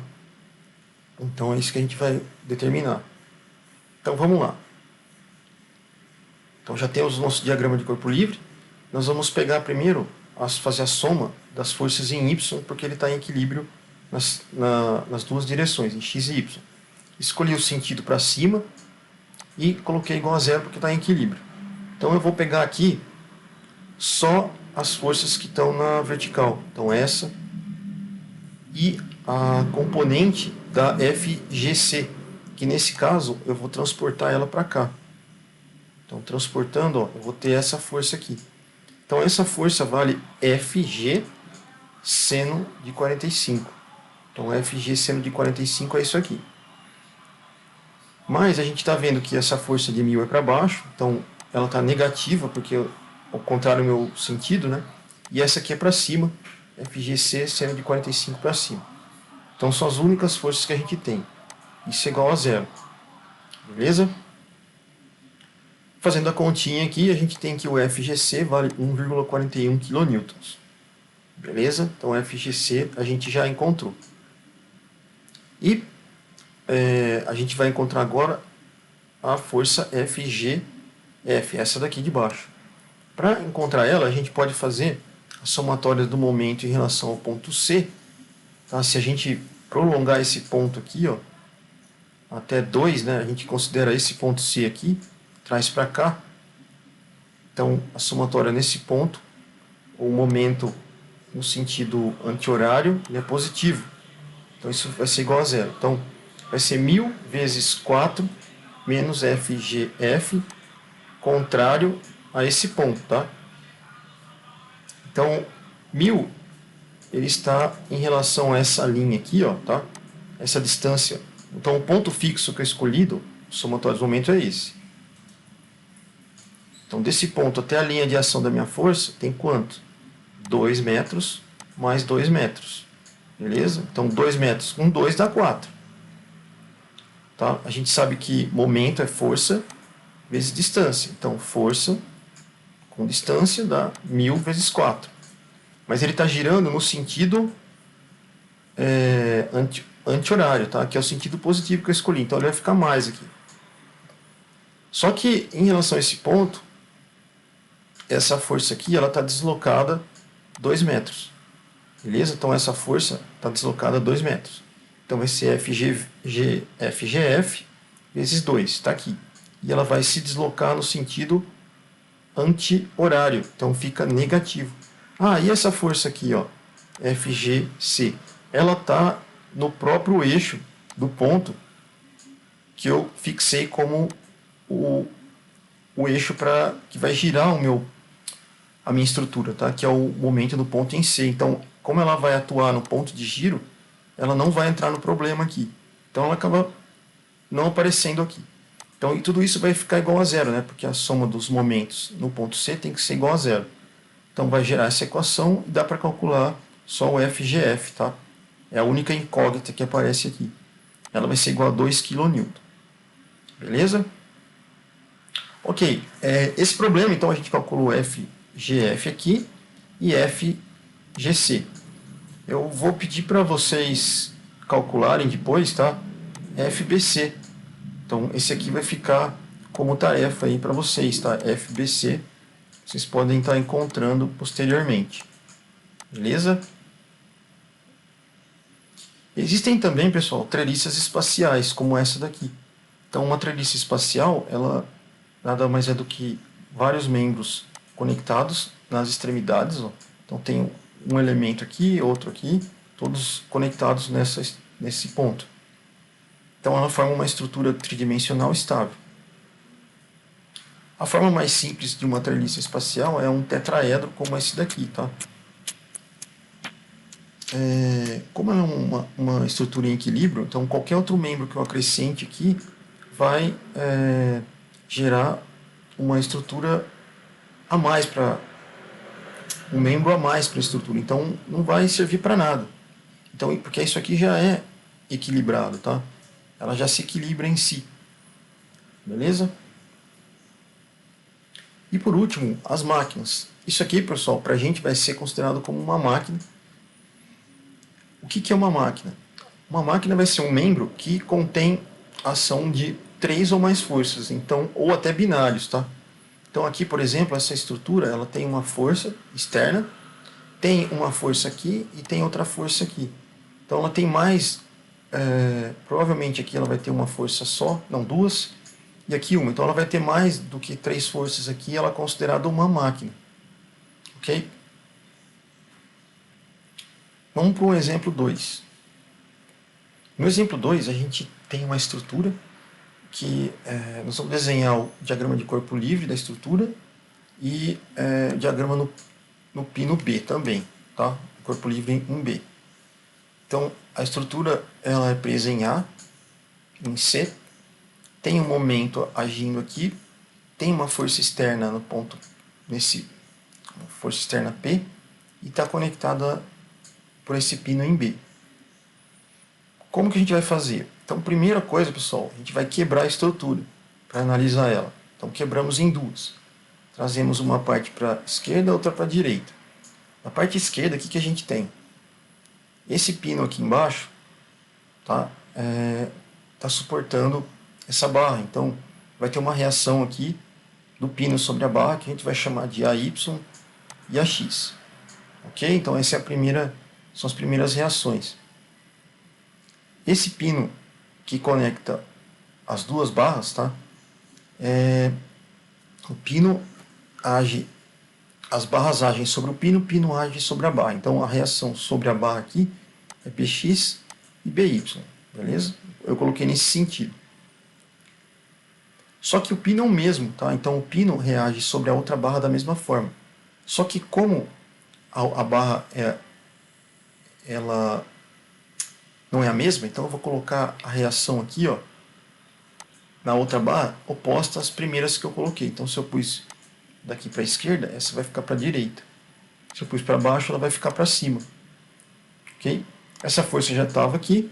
Então é isso que a gente vai determinar. Então vamos lá. Então já temos o nosso diagrama de corpo livre. Nós vamos pegar primeiro, fazer a soma das forças em Y, porque ele está em equilíbrio nas duas direções, em X e Y. Escolhi o sentido para cima e coloquei igual a zero porque está em equilíbrio. Então eu vou pegar aqui só as forças que estão na vertical. Então essa e a componente da FGC, que nesse caso eu vou transportar ela para cá. Então transportando, ó, eu vou ter essa força aqui. Então essa força vale FG seno de 45. Então FG seno de 45 é isso aqui. Mas a gente está vendo que essa força de 1000 é para baixo, então ela está negativa, porque ao contrário do meu sentido, né? E essa aqui é para cima, FGC sendo de 45 para cima. Então são as únicas forças que a gente tem. Isso é igual a zero. Beleza? Fazendo a continha aqui, a gente tem que o FGC vale 1,41 kN. Beleza? Então o FGC a gente já encontrou. E a gente vai encontrar agora a força FGF, essa daqui de baixo. Para encontrar ela, a gente pode fazer a somatória do momento em relação ao ponto C. Tá? Se a gente prolongar esse ponto aqui, ó, até 2, né, a gente considera esse ponto C aqui, traz para cá. Então, a somatória nesse ponto, o momento no sentido anti-horário, ele é positivo. Então, isso vai ser igual a zero. Então, vai ser 1000 vezes 4 menos FGF, contrário a esse ponto, tá? Então, 1000, ele está em relação a essa linha aqui, ó, tá? Essa distância. Então, o ponto fixo que eu escolhi, o somatório do momento é esse. Então, desse ponto até a linha de ação da minha força, tem quanto? 2 metros mais 2 metros. Beleza? Então, 2 metros com 2 dá 4. Tá? A gente sabe que momento é força vezes distância. Então, força com distância dá 1000 vezes 4. Mas ele está girando no sentido anti-horário, tá? Que é o sentido positivo que eu escolhi. Então, ele vai ficar mais aqui. Só que, em relação a esse ponto, essa força aqui ela está deslocada 2 metros. Beleza? Então, essa força está deslocada 2 metros. Então, vai ser FGF vezes 2. Está aqui. E ela vai se deslocar no sentido anti-horário. Então, fica negativo. Ah, e essa força aqui, ó, FGC, ela está no próprio eixo do ponto que eu fixei como o eixo que vai girar a minha estrutura, tá? Que é o momento do ponto em C. Então, como ela vai atuar no ponto de giro, ela não vai entrar no problema aqui. Então, ela acaba não aparecendo aqui. Então, e tudo isso vai ficar igual a zero, né? Porque a soma dos momentos no ponto C tem que ser igual a zero. Então, vai gerar essa equação e dá para calcular só o FGF, tá? É a única incógnita que aparece aqui. Ela vai ser igual a 2 kN. Beleza? Ok. Esse problema, então, a gente calculou FGF aqui e FGC. Eu vou pedir para vocês calcularem depois, tá? FBC. Então, esse aqui vai ficar como tarefa aí para vocês, tá? FBC. Vocês podem estar encontrando posteriormente. Beleza? Existem também, pessoal, treliças espaciais, como essa daqui. Então, uma treliça espacial, ela nada mais é do que vários membros conectados nas extremidades. Ó. Então, tem um elemento aqui, outro aqui, todos conectados nesse ponto. Então, ela forma uma estrutura tridimensional estável. A forma mais simples de uma treliça espacial é um tetraedro como esse daqui, tá? Como é uma estrutura em equilíbrio, então qualquer outro membro que eu acrescente aqui vai gerar uma estrutura a mais um membro a mais para a estrutura. Então não vai servir para nada. Então, porque isso aqui já é equilibrado, tá? Ela já se equilibra em si. Beleza? E por último, as máquinas. Isso aqui, pessoal, para a gente vai ser considerado como uma máquina. O que é uma máquina? Uma máquina vai ser um membro que contém ação de 3 ou mais forças, então, ou até binários, tá? Então aqui, por exemplo, essa estrutura, ela tem uma força externa, tem uma força aqui e tem outra força aqui. Então ela tem mais, provavelmente aqui ela vai ter uma força só, não, duas, e aqui uma. Então ela vai ter mais do que 3 forças aqui, ela é considerada uma máquina. Ok? Vamos para o exemplo 2. No exemplo 2, a gente tem uma estrutura que nós vamos desenhar o diagrama de corpo livre da estrutura e o diagrama no pino B também, tá? Corpo livre em B. Então, a estrutura ela é presa em A, em C, tem um momento agindo aqui, tem uma força externa no ponto, força externa P, e está conectada por esse pino em B. Como que a gente vai fazer? Então, primeira coisa, pessoal, a gente vai quebrar a estrutura para analisar ela. Então, quebramos em duas. Trazemos uma parte para a esquerda, outra para a direita. Na parte esquerda, o que a gente tem? Esse pino aqui embaixo tá suportando essa barra. Então, vai ter uma reação aqui do pino sobre a barra que a gente vai chamar de AY e AX. Ok? Então, essa é são as primeiras reações. Esse pino que conecta as duas barras, tá? O pino age, as barras agem sobre o pino age sobre a barra. Então, a reação sobre a barra aqui é Bx e By, beleza? Eu coloquei nesse sentido. Só que o pino é o mesmo, tá? Então, o pino reage sobre a outra barra da mesma forma. Só que como a barra ela não é a mesma, então eu vou colocar a reação aqui, ó, na outra barra, oposta às primeiras que eu coloquei. Então, se eu pus daqui para a esquerda, essa vai ficar para a direita. Se eu pus para baixo, ela vai ficar para cima. Ok? Essa força já estava aqui.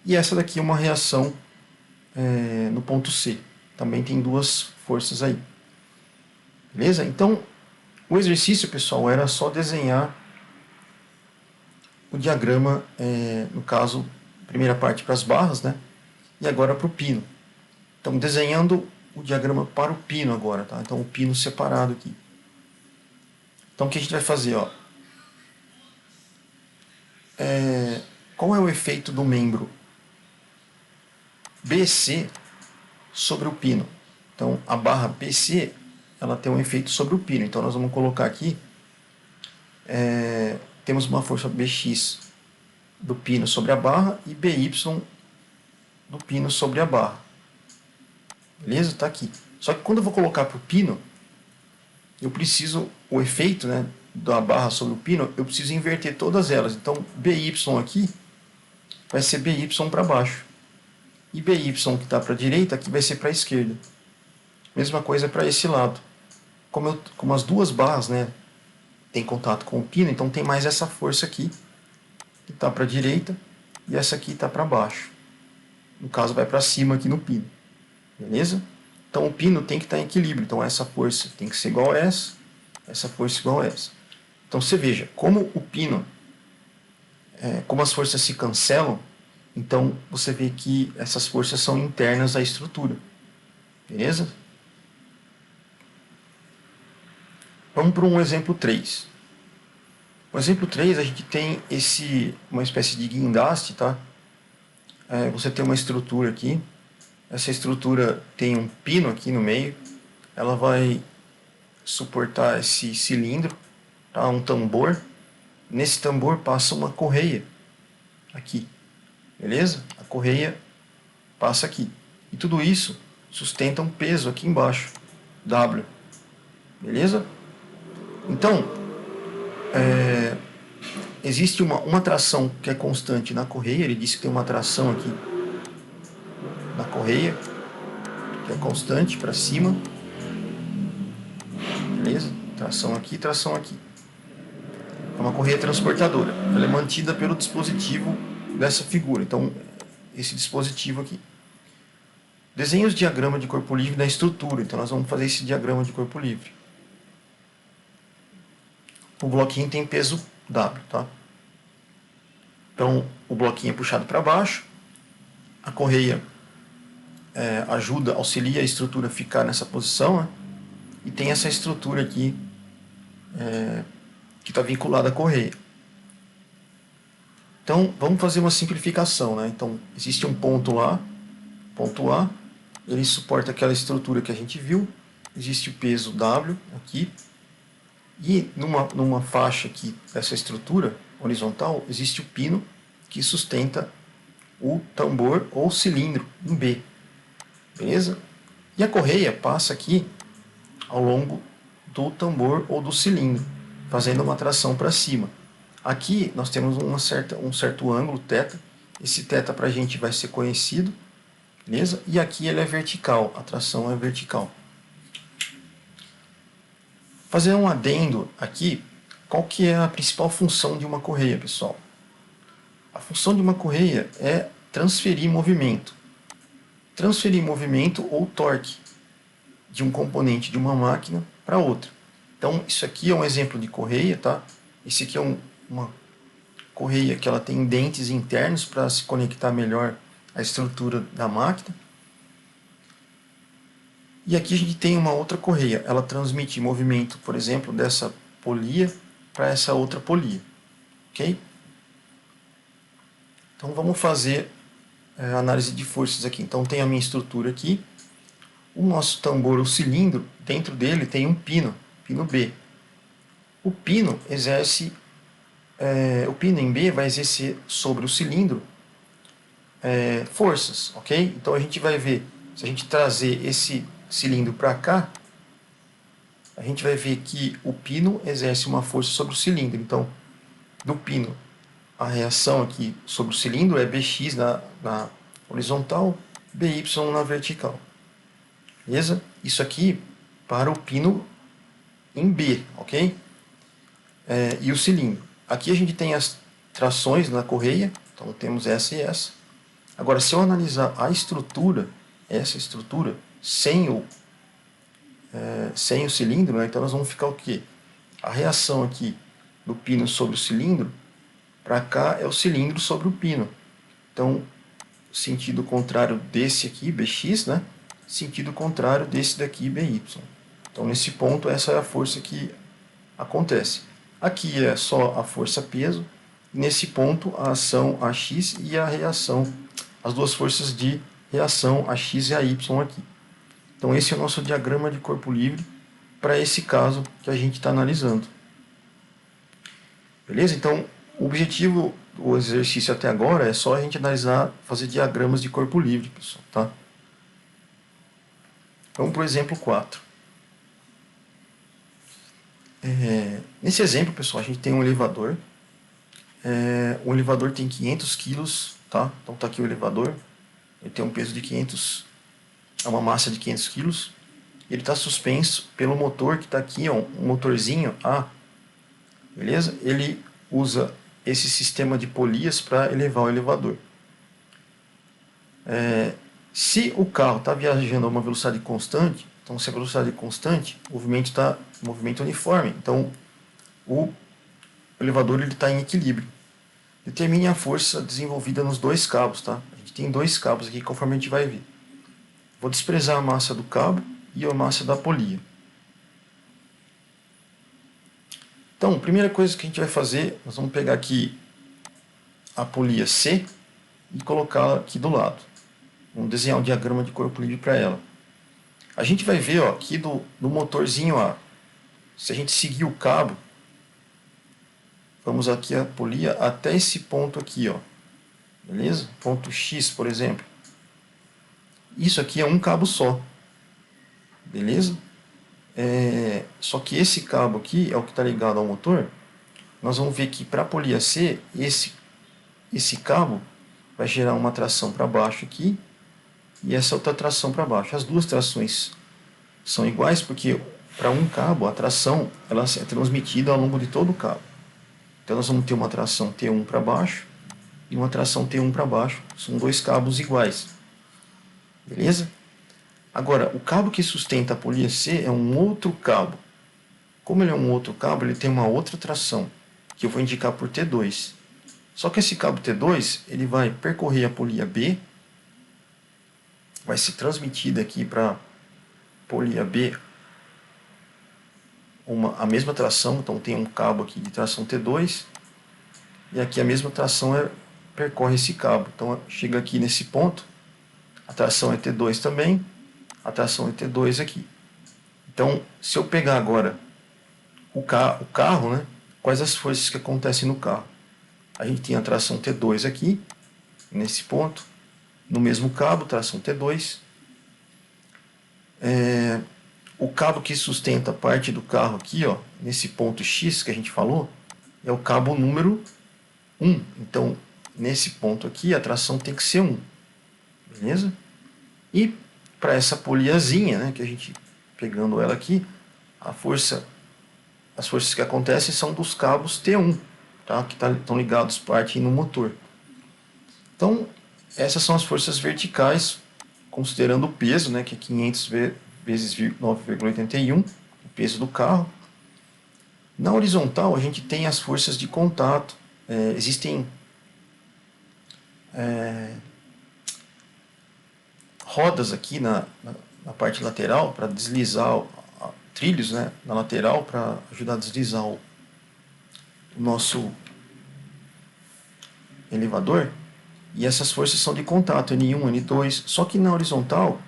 E essa daqui é uma reação no ponto C. Também tem duas forças aí. Beleza? Então, o exercício, pessoal, era só desenhar o diagrama, no caso, primeira parte para as barras, né? E agora para o pino. Então, desenhando o diagrama para o pino agora, tá? Então, o pino separado aqui. Então, o que a gente vai fazer, ó? Qual é o efeito do membro BC sobre o pino? Então, a barra BC, ela tem um efeito sobre o pino. Então, nós vamos colocar aqui, temos uma força Bx do pino sobre a barra e By do pino sobre a barra. Beleza? Está aqui. Só que quando eu vou colocar para o pino, eu preciso, o efeito, né, da barra sobre o pino, eu preciso inverter todas elas. Então, By aqui vai ser By para baixo. E By que está para a direita, aqui vai ser para a esquerda. Mesma coisa para esse lado. Como as duas barras, né, tem contato com o pino, então tem mais essa força aqui, que está para a direita, e essa aqui está para baixo. No caso, vai para cima aqui no pino. Beleza? Então o pino tem que estar em equilíbrio. Então essa força tem que ser igual a essa força igual a essa. Então você veja, como o pino, como as forças se cancelam, então você vê que essas forças são internas à estrutura. Beleza? Vamos para um exemplo 3. No exemplo 3 a gente tem uma espécie de guindaste, tá? Você tem uma estrutura aqui. Essa estrutura tem um pino aqui no meio. Ela vai suportar esse cilindro, tá? Um tambor. Nesse tambor passa uma correia aqui. Beleza? A correia passa aqui. E tudo isso sustenta um peso aqui embaixo, W. Beleza? Então, existe uma tração que é constante na correia. Ele disse que tem uma tração aqui na correia, que é constante para cima. Beleza? Tração aqui, tração aqui. É uma correia transportadora. Ela é mantida pelo dispositivo dessa figura. Então, esse dispositivo aqui. Desenhe os diagramas de corpo livre da estrutura. Então, nós vamos fazer esse diagrama de corpo livre. O bloquinho tem peso W, tá? Então, o bloquinho é puxado para baixo. A correia auxilia a estrutura a ficar nessa posição, né? E tem essa estrutura aqui que está vinculada à correia. Então, vamos fazer uma simplificação, né? Então, existe um ponto lá, ponto A, ele suporta aquela estrutura que a gente viu, existe o peso W aqui, e numa faixa aqui dessa estrutura horizontal, existe o pino que sustenta o tambor ou cilindro em B. Beleza? E a correia passa aqui ao longo do tambor ou do cilindro, fazendo uma tração para cima. Aqui nós temos um certo ângulo, θ. Esse θ para a gente vai ser conhecido, beleza? E aqui ele é vertical, a tração é vertical. Fazer um adendo aqui, qual que é a principal função de uma correia, pessoal? A função de uma correia é transferir movimento. Transferir movimento ou torque de um componente de uma máquina para outra. Então, isso aqui é um exemplo de correia, tá? Esse aqui é uma correia que ela tem dentes internos para se conectar melhor à estrutura da máquina. E aqui a gente tem uma outra correia. Ela transmite movimento, por exemplo, dessa polia para essa outra polia. Ok? Então vamos fazer análise de forças aqui. Então tem a minha estrutura aqui. O nosso tambor, o cilindro, dentro dele tem um pino B. O pino em B vai exercer sobre o cilindro forças, ok? Então a gente vai ver, se a gente trazer esse cilindro para cá, a gente vai ver que o pino exerce uma força sobre o cilindro. Então, do pino, a reação aqui sobre o cilindro é Bx na horizontal, By na vertical. Beleza? Isso aqui para o pino em B, ok? E o cilindro. Aqui a gente tem as trações na correia, então temos essa e essa. Agora, se eu analisar a estrutura, essa estrutura, sem o cilindro, né, então nós vamos ficar o quê? A reação aqui do pino sobre o cilindro, para cá é o cilindro sobre o pino. Então, sentido contrário desse aqui, Bx, né? Sentido contrário desse daqui, By. Então, nesse ponto, essa é a força que acontece. Aqui é só a força-peso, nesse ponto, a ação Ax e a reação, as duas forças de reação, Ax e a Y aqui. Então, esse é o nosso diagrama de corpo livre para esse caso que a gente está analisando. Beleza? Então, o objetivo do exercício até agora é só a gente analisar, fazer diagramas de corpo livre, pessoal, tá? Vamos para o exemplo 4. Nesse exemplo, pessoal, a gente tem um elevador. O elevador tem 500 quilos, tá? Então está aqui o elevador. Ele tem um peso de 500, uma massa de 500 quilos. Ele está suspenso pelo motor que está aqui, ó, um motorzinho A. Beleza? Ele usa esse sistema de polias para elevar o elevador. Se o carro está viajando a uma velocidade constante, então se a velocidade é constante, o movimento está movimento uniforme. Então o elevador está em equilíbrio. Determine a força desenvolvida nos dois cabos, tá? A gente tem dois cabos aqui, conforme a gente vai ver. Vou desprezar a massa do cabo e a massa da polia. Então, a primeira coisa que a gente vai fazer, nós vamos pegar aqui a polia C e colocá-la aqui do lado. Vamos desenhar um diagrama de corpo livre para ela. A gente vai ver, ó, aqui do motorzinho A, se a gente seguir o cabo, vamos aqui a polia até esse ponto aqui, ó. Beleza? Ponto X, por exemplo. Isso aqui é um cabo só. Beleza? Só que esse cabo aqui é o que está ligado ao motor. Nós vamos ver que para a polia C, esse cabo vai gerar uma tração para baixo aqui e essa outra tração para baixo. As duas trações são iguais porque para um cabo a tração ela é transmitida ao longo de todo o cabo. Então nós vamos ter uma tração T1 para baixo e uma tração T1 para baixo. São dois cabos iguais. Beleza? Agora, o cabo que sustenta a polia C é um outro cabo. Como ele é um outro cabo, ele tem uma outra tração, que eu vou indicar por T2. Só que esse cabo T2, ele vai percorrer a polia B, vai ser transmitida aqui para a polia B a mesma tração, então tem um cabo aqui de tração T2, e aqui a mesma tração percorre esse cabo. Então chega aqui nesse ponto, a tração é T2 também, a tração é T2 aqui. Então, se eu pegar agora o carro, né, quais as forças que acontecem no carro? A gente tem a tração T2 aqui, nesse ponto, no mesmo cabo, tração T2. O cabo que sustenta a parte do carro aqui, ó, nesse ponto X que a gente falou, é o cabo número 1. Então, nesse ponto aqui, a tração tem que ser 1. Beleza? E para essa poliazinha, né, que a gente, pegando ela aqui, as forças que acontecem são dos cabos T1, tá, que estão ligados parte no motor. Então, essas são as forças verticais, considerando o peso, né, que é 500 vezes 9,81, o peso do carro. Na horizontal, a gente tem as forças de contato. Existem rodas aqui na parte lateral para deslizar, trilhos, né, na lateral para ajudar a deslizar o nosso elevador. E essas forças são de contato, N1, N2, só que na horizontal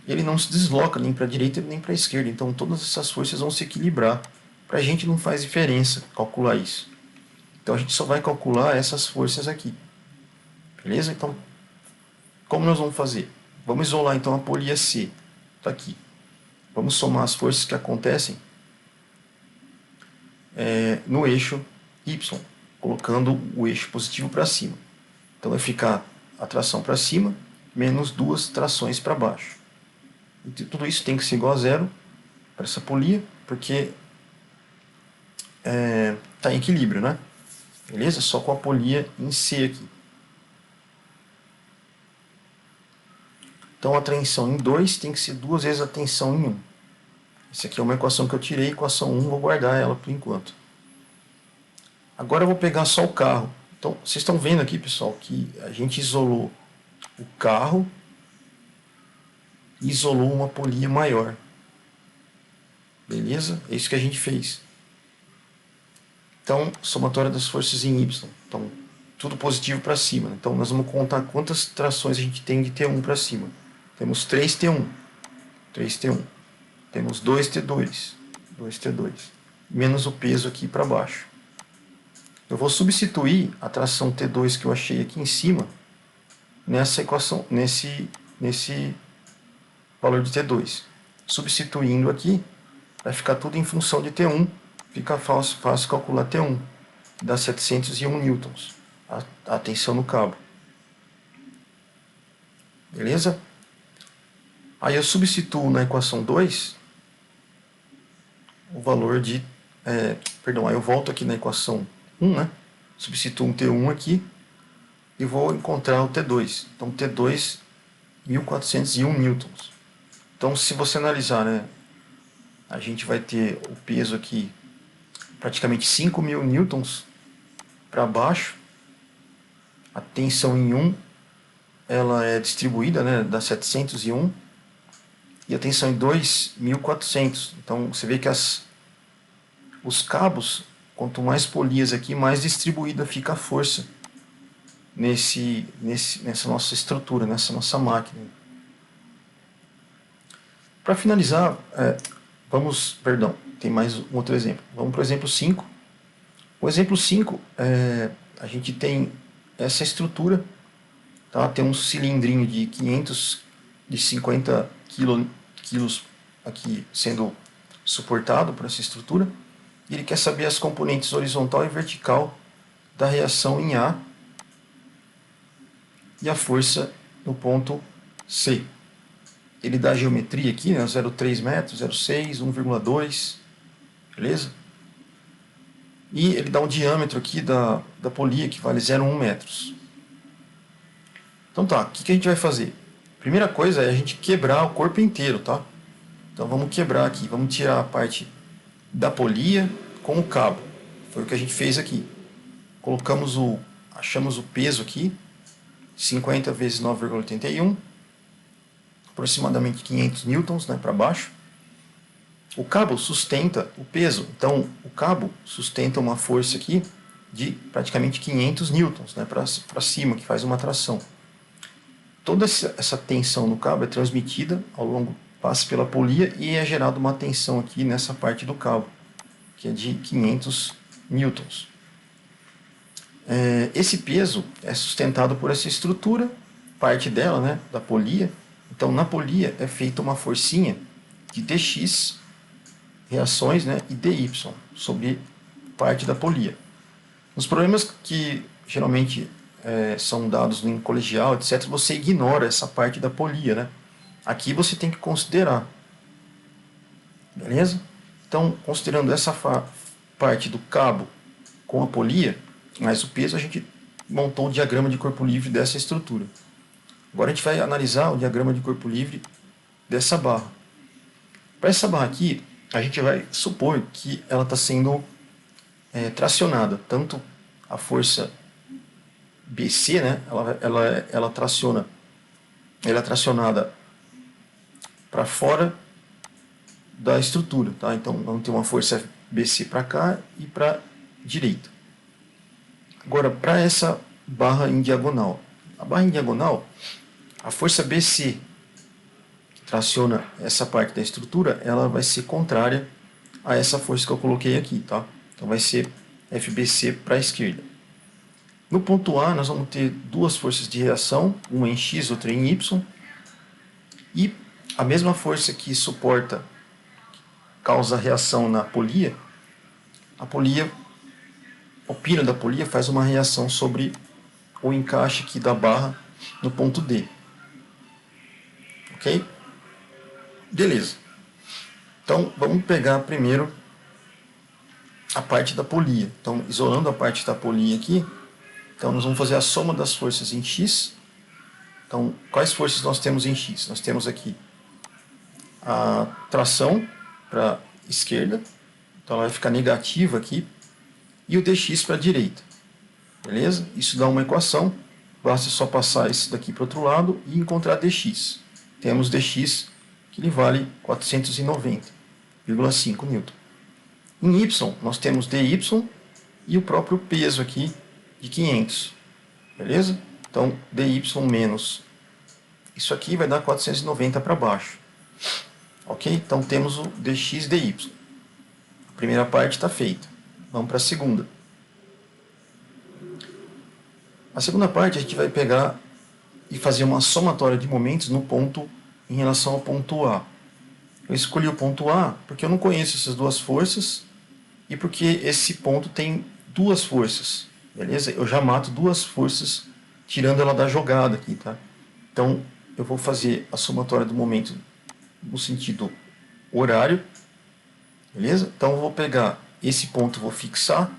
ele não se desloca nem para a direita nem para a esquerda, então todas essas forças vão se equilibrar. Para a gente não faz diferença calcular isso. Então a gente só vai calcular essas forças aqui. Beleza? Então, como nós vamos fazer? Vamos isolar então a polia C. Está aqui. Vamos somar as forças que acontecem no eixo Y, colocando o eixo positivo para cima. Então vai ficar a tração para cima menos 2 trações para baixo. E tudo isso tem que ser igual a zero para essa polia, porque está em equilíbrio, né? Beleza? Só com a polia em C aqui. Então a tensão em 2 tem que ser 2 vezes a tensão em 1. Essa aqui é uma equação que eu tirei, equação 1, vou guardar ela por enquanto. Agora eu vou pegar só o carro. Então, vocês estão vendo aqui, pessoal, que a gente isolou o carro e isolou uma polia maior. Beleza? É isso que a gente fez. Então, somatória das forças em Y. Então, tudo positivo para cima. Então, nós vamos contar quantas trações a gente tem de T1 para cima. Temos 3T1. 3T1. Temos 2T2. 2T2. Menos o peso aqui para baixo. Eu vou substituir a tração T2 que eu achei aqui em cima nessa equação, nesse valor de T2. Substituindo aqui, vai ficar tudo em função de T1. Fica fácil calcular T1. Dá 701 newtons. A tensão no cabo. Beleza? Aí eu substituo na equação 2 o valor de... aí eu volto aqui na equação 1, né? Substituo um T1 aqui e vou encontrar o T2. Então, T2, 1401 newtons. Então, se você analisar, né, a gente vai ter o peso aqui praticamente 5.000 newtons para baixo. A tensão em 1 ela é distribuída, né, dá 701. E a tensão em 2, 1.400. Então, você vê que os cabos, quanto mais polias aqui, mais distribuída fica a força nessa nossa estrutura, nessa nossa máquina. Para finalizar, tem mais um outro exemplo. Vamos para o exemplo 5. O exemplo 5, a gente tem essa estrutura, tá? Tem um cilindrinho de 550 quilos aqui sendo suportado por essa estrutura. E ele quer saber as componentes horizontal e vertical da reação em A e a força no ponto C. Ele dá a geometria aqui, né, 0,3 metros, 0,6, 1,2, beleza? E ele dá um diâmetro aqui da polia que vale 0,1 metros. Então tá, o que a gente vai fazer? Primeira coisa é a gente quebrar o corpo inteiro, tá? Então vamos quebrar aqui, vamos tirar a parte da polia com o cabo. Foi o que a gente fez aqui. Achamos o peso aqui, 50 vezes 9,81, aproximadamente 500 newtons, né, para baixo. O cabo sustenta o peso, então o cabo sustenta uma força aqui de praticamente 500 newtons, né, para cima, que faz uma tração. Toda essa tensão no cabo é transmitida ao longo, passa pela polia e é gerada uma tensão aqui nessa parte do cabo, que é de 500 newtons. Esse peso é sustentado por essa estrutura, parte dela, né, da polia. Então, na polia é feita uma forcinha de dx, reações, né, e dy, sobre parte da polia. Os problemas que geralmente são dados em colegial, etc., você ignora essa parte da polia, né? Aqui você tem que considerar. Beleza? Então, considerando essa parte do cabo com a polia, mais o peso, a gente montou o diagrama de corpo livre dessa estrutura. Agora a gente vai analisar o diagrama de corpo livre dessa barra. Para essa barra aqui, a gente vai supor que ela está sendo tracionada. Tanto a força BC, né, ela é tracionada para fora da estrutura, tá? Então vamos ter uma força BC para cá e para direita. Agora, para essa barra em diagonal, a barra em diagonal, a força BC que traciona essa parte da estrutura, ela vai ser contrária a essa força que eu coloquei aqui, tá? Então vai ser FBC para a esquerda. No ponto A, nós vamos ter duas forças de reação, uma em X, outra em Y, e a mesma força que causa reação na polia, o pino da polia faz uma reação sobre o encaixe aqui da barra no ponto D. Ok? Beleza. Então, vamos pegar primeiro a parte da polia. Então, isolando a parte da polia aqui, então nós vamos fazer a soma das forças em X. Então, quais forças nós temos em X? Nós temos aqui a tração para a esquerda, então ela vai ficar negativa aqui, e o dx para a direita. Beleza? Isso dá uma equação, basta só passar isso daqui para o outro lado e encontrar dx. Temos dx que lhe vale 490,5 N. Em y, nós temos dy e o próprio peso aqui de 500. Beleza? Então, dy menos isso aqui vai dar 490 para baixo. Ok? Então, temos o dx dy. A primeira parte está feita. Vamos para a segunda. A segunda parte a gente vai pegar e fazer uma somatória de momentos no ponto em relação ao ponto A. Eu escolhi o ponto A porque eu não conheço essas duas forças e porque esse ponto tem duas forças. Beleza? Eu já mato duas forças tirando ela da jogada aqui, tá? Então, eu vou fazer a somatória do momento no sentido horário. Beleza? Então, eu vou pegar esse ponto, vou fixar,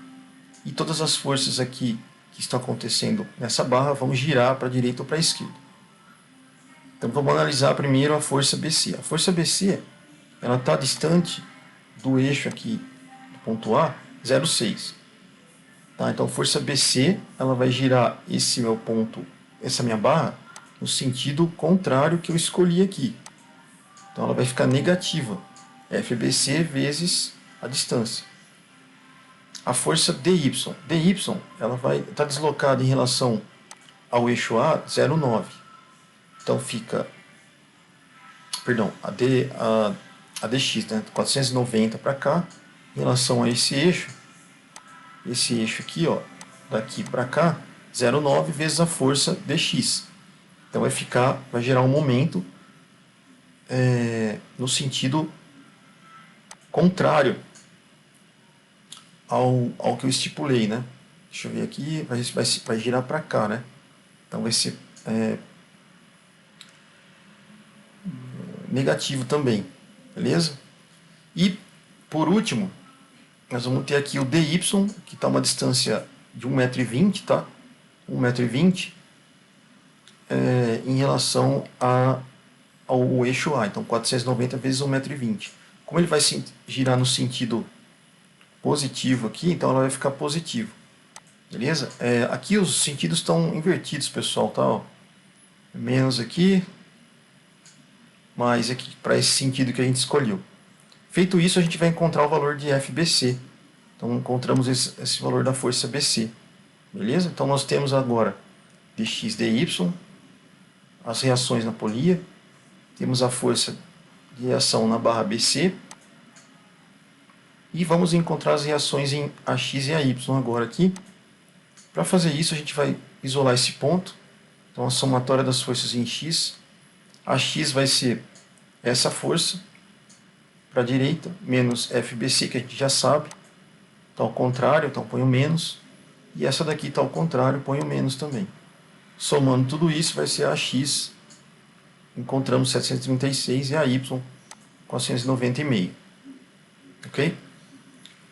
e todas as forças aqui que estão acontecendo nessa barra vão girar para a direita ou para a esquerda. Então, vamos analisar primeiro a força BC. A força BC, ela está distante do eixo aqui, do ponto A, 0,6. Tá? Então, a força BC, ela vai girar esse meu ponto, essa minha barra, no sentido contrário que eu escolhi aqui. Então, ela vai ficar negativa. FBC vezes a distância. A força DY. DY, ela vai estar deslocada em relação ao eixo A, 0,9. Então, fica... Perdão, a DX, né, 490 para cá, em relação a esse eixo aqui, ó, daqui para cá, 0,9 vezes a força dx. Então vai gerar um momento no sentido contrário ao que eu estipulei, né? Deixa eu ver aqui, vai girar para cá, né? Então vai ser negativo também, beleza? E, por último, nós vamos ter aqui o dy, que está uma distância de 1,20 m, tá? 1,20 m em relação ao eixo A. Então, 490 vezes 1,20 m. Como ele vai girar no sentido positivo aqui, então ela vai ficar positivo. Beleza? Aqui os sentidos estão invertidos, pessoal, tá? Ó. Menos aqui, mais aqui, para esse sentido que a gente escolheu. Feito isso, a gente vai encontrar o valor de FBC. Então, encontramos esse valor da força BC. Beleza? Então, nós temos agora dx dy, as reações na polia, temos a força de reação na barra BC, e vamos encontrar as reações em AX e AY agora aqui. Para fazer isso, a gente vai isolar esse ponto. Então, a somatória das forças em X. AX vai ser essa força para a direita, menos FBC, que a gente já sabe. Está ao contrário, então põe o menos. E essa daqui está ao contrário, põe o menos também. Somando tudo isso vai ser AX, encontramos 736 e a Y 490,5. Ok?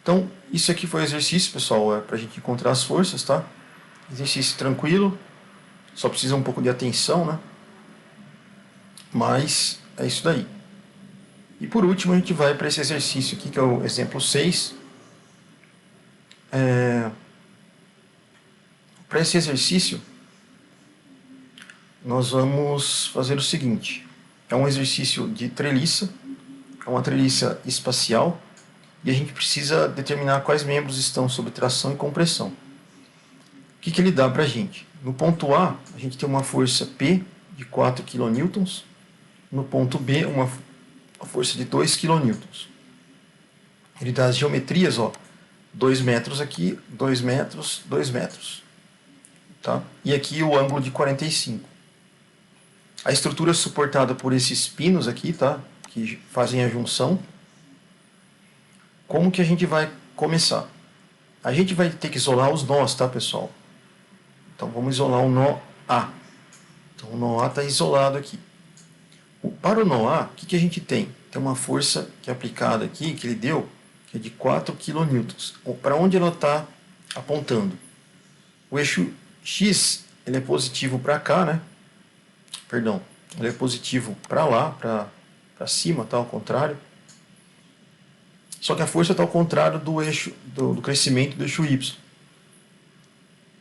Então, isso aqui foi o exercício, pessoal, para a gente encontrar as forças, tá? Exercício tranquilo, só precisa um pouco de atenção, né? Mas é isso daí. E por último, a gente vai para esse exercício aqui, que é o exemplo 6. Para esse exercício, nós vamos fazer o seguinte. É um exercício de treliça, é uma treliça espacial, e a gente precisa determinar quais membros estão sob tração e compressão. O que ele dá para a gente? No ponto A, a gente tem uma força P de 4 kN, no ponto B, uma força de 2 kN. Ele dá as geometrias, ó, 2 metros aqui, 2 metros, 2 metros. Tá? E aqui o ângulo de 45. A estrutura é suportada por esses pinos aqui, tá? Que fazem a junção. Como que a gente vai começar? A gente vai ter que isolar os nós, tá, pessoal? Então vamos isolar o nó A. Então o nó A está isolado aqui. Para o nó A, o que a gente tem? Tem uma força que é aplicada aqui, que ele deu, que é de 4 kN. Para onde ela está apontando? O eixo X, ele é positivo para cá, né? Perdão, ele é positivo para lá, para cima, tá? Ao contrário. Só que a força está ao contrário do eixo do crescimento do eixo Y.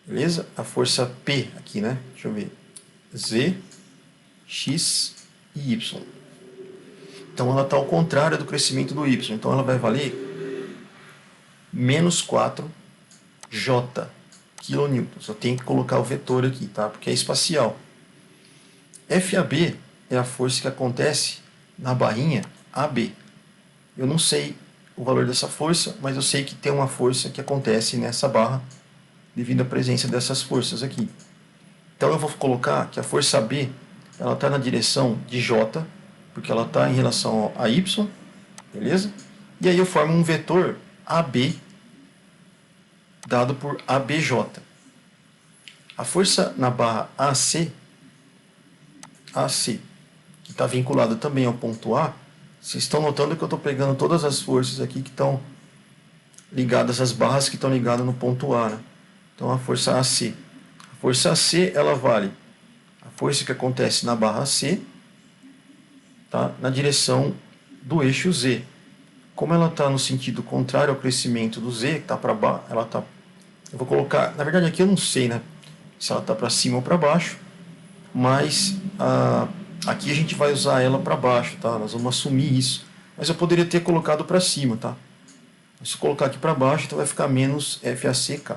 Beleza? A força P aqui, né? Deixa eu ver. Z, X e Y. Então ela está ao contrário do crescimento do Y. Então ela vai valer menos 4 J quilonewtons. Eu tenho que colocar o vetor aqui, tá? Porque é espacial. FAB é a força que acontece na barrinha AB. Eu não sei o valor dessa força, mas eu sei que tem uma força que acontece nessa barra devido à presença dessas forças aqui. Então eu vou colocar que a força B ela está na direção de J, porque ela está em relação a Y, beleza? E aí eu formo um vetor AB dado por ABJ. A força na barra AC, que está vinculada também ao ponto A, vocês estão notando que eu estou pegando todas as forças aqui que estão ligadas às barras que estão ligadas no ponto A, né? Então a força AC. A força AC ela vale a força que acontece na barra C, tá? Na direção do eixo Z. Como ela está no sentido contrário ao crescimento do Z, que está para baixo, ela está. Eu vou colocar. Na verdade aqui eu não sei, né? Se ela está para cima ou para baixo, mas aqui a gente vai usar ela para baixo, tá? Nós vamos assumir isso. Mas eu poderia ter colocado para cima, tá? Se eu colocar aqui para baixo, então vai ficar menos FACK.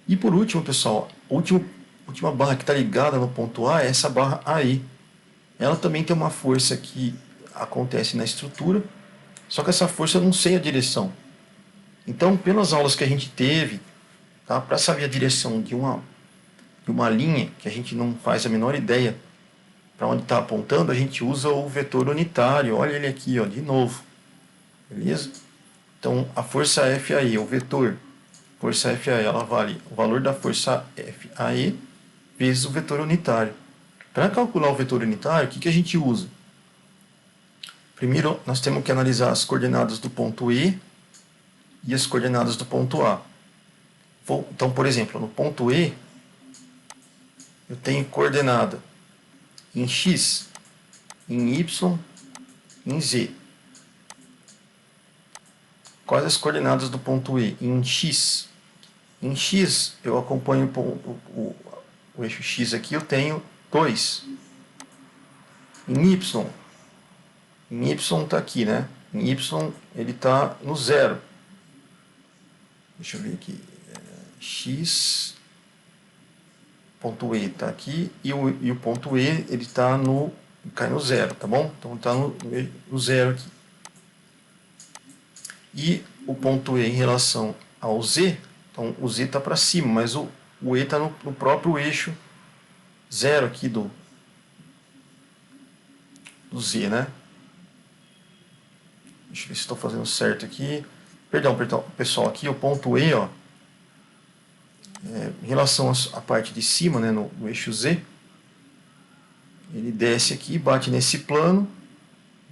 E por último, pessoal, a última barra que está ligada no ponto A é essa barra AE. Ela também tem uma força que acontece na estrutura, só que essa força eu não sei a direção. Então, pelas aulas que a gente teve, tá, para saber a direção de uma linha, que a gente não faz a menor ideia para onde está apontando, a gente usa o vetor unitário. Olha ele aqui, ó, de novo. Beleza? Então, a força FAE, o vetor força FAE, ela vale o valor da força FAE vezes o vetor unitário. Para calcular o vetor unitário, o que a gente usa? Primeiro, nós temos que analisar as coordenadas do ponto E e as coordenadas do ponto A. Então, por exemplo, no ponto E, eu tenho coordenada em X, em Y, em Z. Quais as coordenadas do ponto E? Em X. Em X, eu acompanho o eixo X aqui, eu tenho 2. Em Y está aqui, né? Em Y ele está no 0. Deixa eu ver aqui. X, ponto E está aqui, e o ponto E ele está cai no 0, tá bom? Então está no 0 aqui. E o ponto E em relação ao Z, então o Z está para cima, mas o E está no próprio eixo 0 aqui do Z, né? Deixa eu ver se estou fazendo certo aqui. Perdão, pessoal, aqui o ponto E, ó, Em relação à parte de cima, né, no eixo Z, ele desce aqui, bate nesse plano,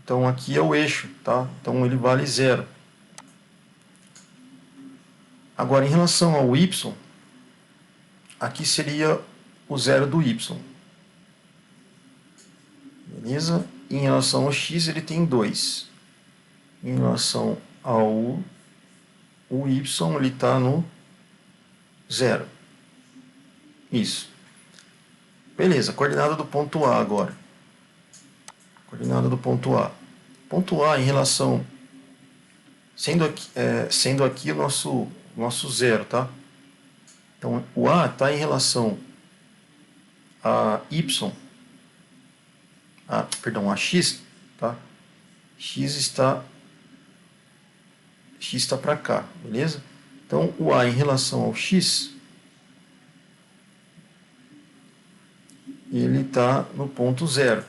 então aqui é o eixo, tá? Então ele vale 0. Agora, em relação ao Y, aqui seria o 0 do Y. Beleza? Em relação ao X, ele tem 2. Em relação ao Y, ele está no 0. Isso. Beleza, coordenada do ponto A agora. Coordenada do ponto A. Ponto A em relação... Sendo aqui o nosso 0, tá? Então, o A está em relação a Y... a X, tá? X está para cá, beleza? Então, o A em relação ao X, ele está no ponto 0.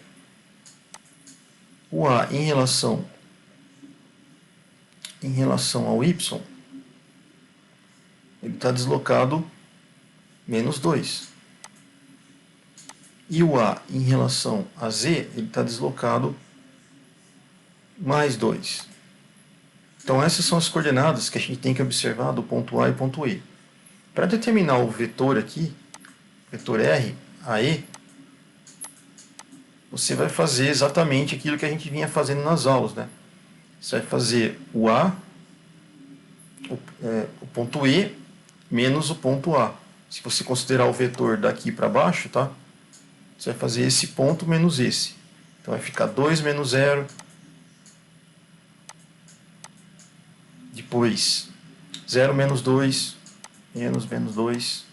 O A em relação ao Y, ele está deslocado menos 2. E o A em relação a Z, ele está deslocado mais 2. Então essas são as coordenadas que a gente tem que observar do ponto A e ponto E. Para determinar o vetor aqui, vetor R, AE, você vai fazer exatamente aquilo que a gente vinha fazendo nas aulas, né? Você vai fazer o A, o ponto E, menos o ponto A. Se você considerar o vetor daqui para baixo, tá? Você vai fazer esse ponto menos esse. Então vai ficar 2 menos 0. Depois 0 menos 2, menos 2,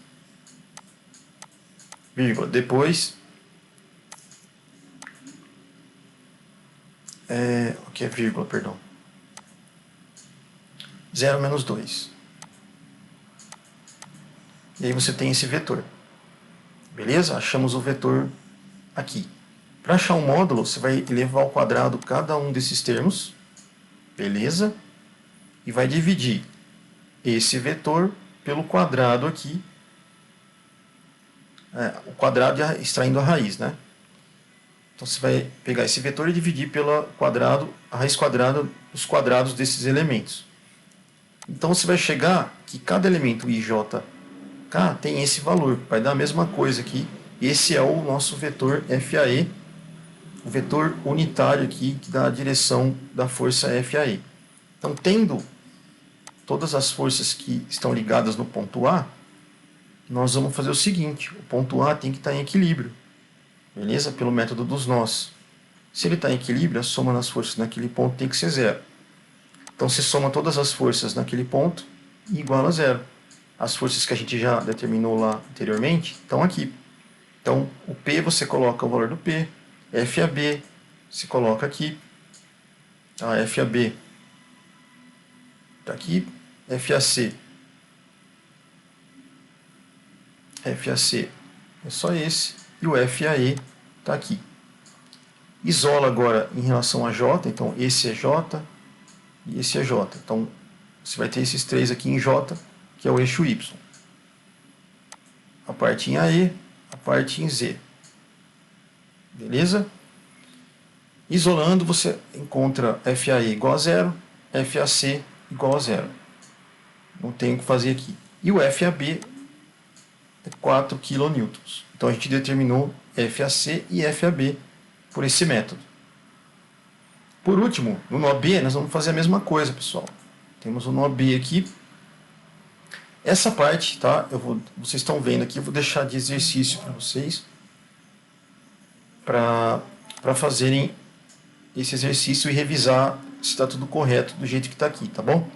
vírgula. Depois, o que é vírgula, perdão. 0 menos 2. E aí você tem esse vetor. Beleza? Achamos o vetor aqui. Para achar um módulo, você vai elevar ao quadrado cada um desses termos. Beleza? E vai dividir esse vetor pelo quadrado aqui. O quadrado extraindo a raiz, né? Então você vai pegar esse vetor e dividir pela a raiz quadrada dos quadrados desses elementos. Então você vai chegar que cada elemento i, j, k tem esse valor. Vai dar a mesma coisa aqui. Esse é o nosso vetor FAE, o vetor unitário aqui que dá a direção da força FAE. Então, tendo todas as forças que estão ligadas no ponto A, nós vamos fazer o seguinte: o ponto A tem que estar em equilíbrio, beleza? Pelo método dos nós. Se ele está em equilíbrio, a soma das forças naquele ponto tem que ser 0. Então, se soma todas as forças naquele ponto e iguala a 0. As forças que a gente já determinou lá anteriormente estão aqui. Então, o P você coloca o valor do P, FAB se coloca aqui, a FAB está aqui, FAC é só esse, e o FAE está aqui. Isola agora em relação a J, então esse é J e esse é J. Então, você vai ter esses três aqui em J, que é o eixo Y. A parte em AE, a parte em Z. Beleza? Isolando, você encontra FAE igual a 0, FAC igual a 0. Não tem o que fazer aqui. E o FAB é 4 kN. Então a gente determinou FAC e FAB por esse método. Por último, no nó B, nós vamos fazer a mesma coisa, pessoal. Temos o nó B aqui. Essa parte, tá? Vocês estão vendo aqui, eu vou deixar de exercício para vocês, para fazerem esse exercício e revisar se está tudo correto do jeito que está aqui, tá bom?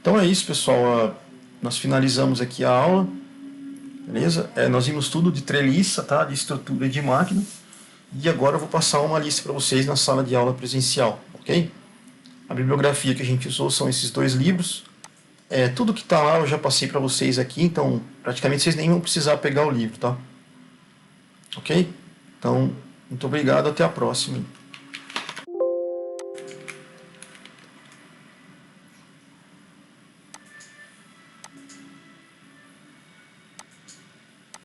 Então é isso, pessoal. Nós finalizamos aqui a aula, beleza? Nós vimos tudo de treliça, tá? De estrutura de máquina. E agora eu vou passar uma lista para vocês na sala de aula presencial, ok? A bibliografia que a gente usou são esses 2 livros. Tudo que está lá eu já passei para vocês aqui, então praticamente vocês nem vão precisar pegar o livro, tá? Ok? Então, muito obrigado, até a próxima.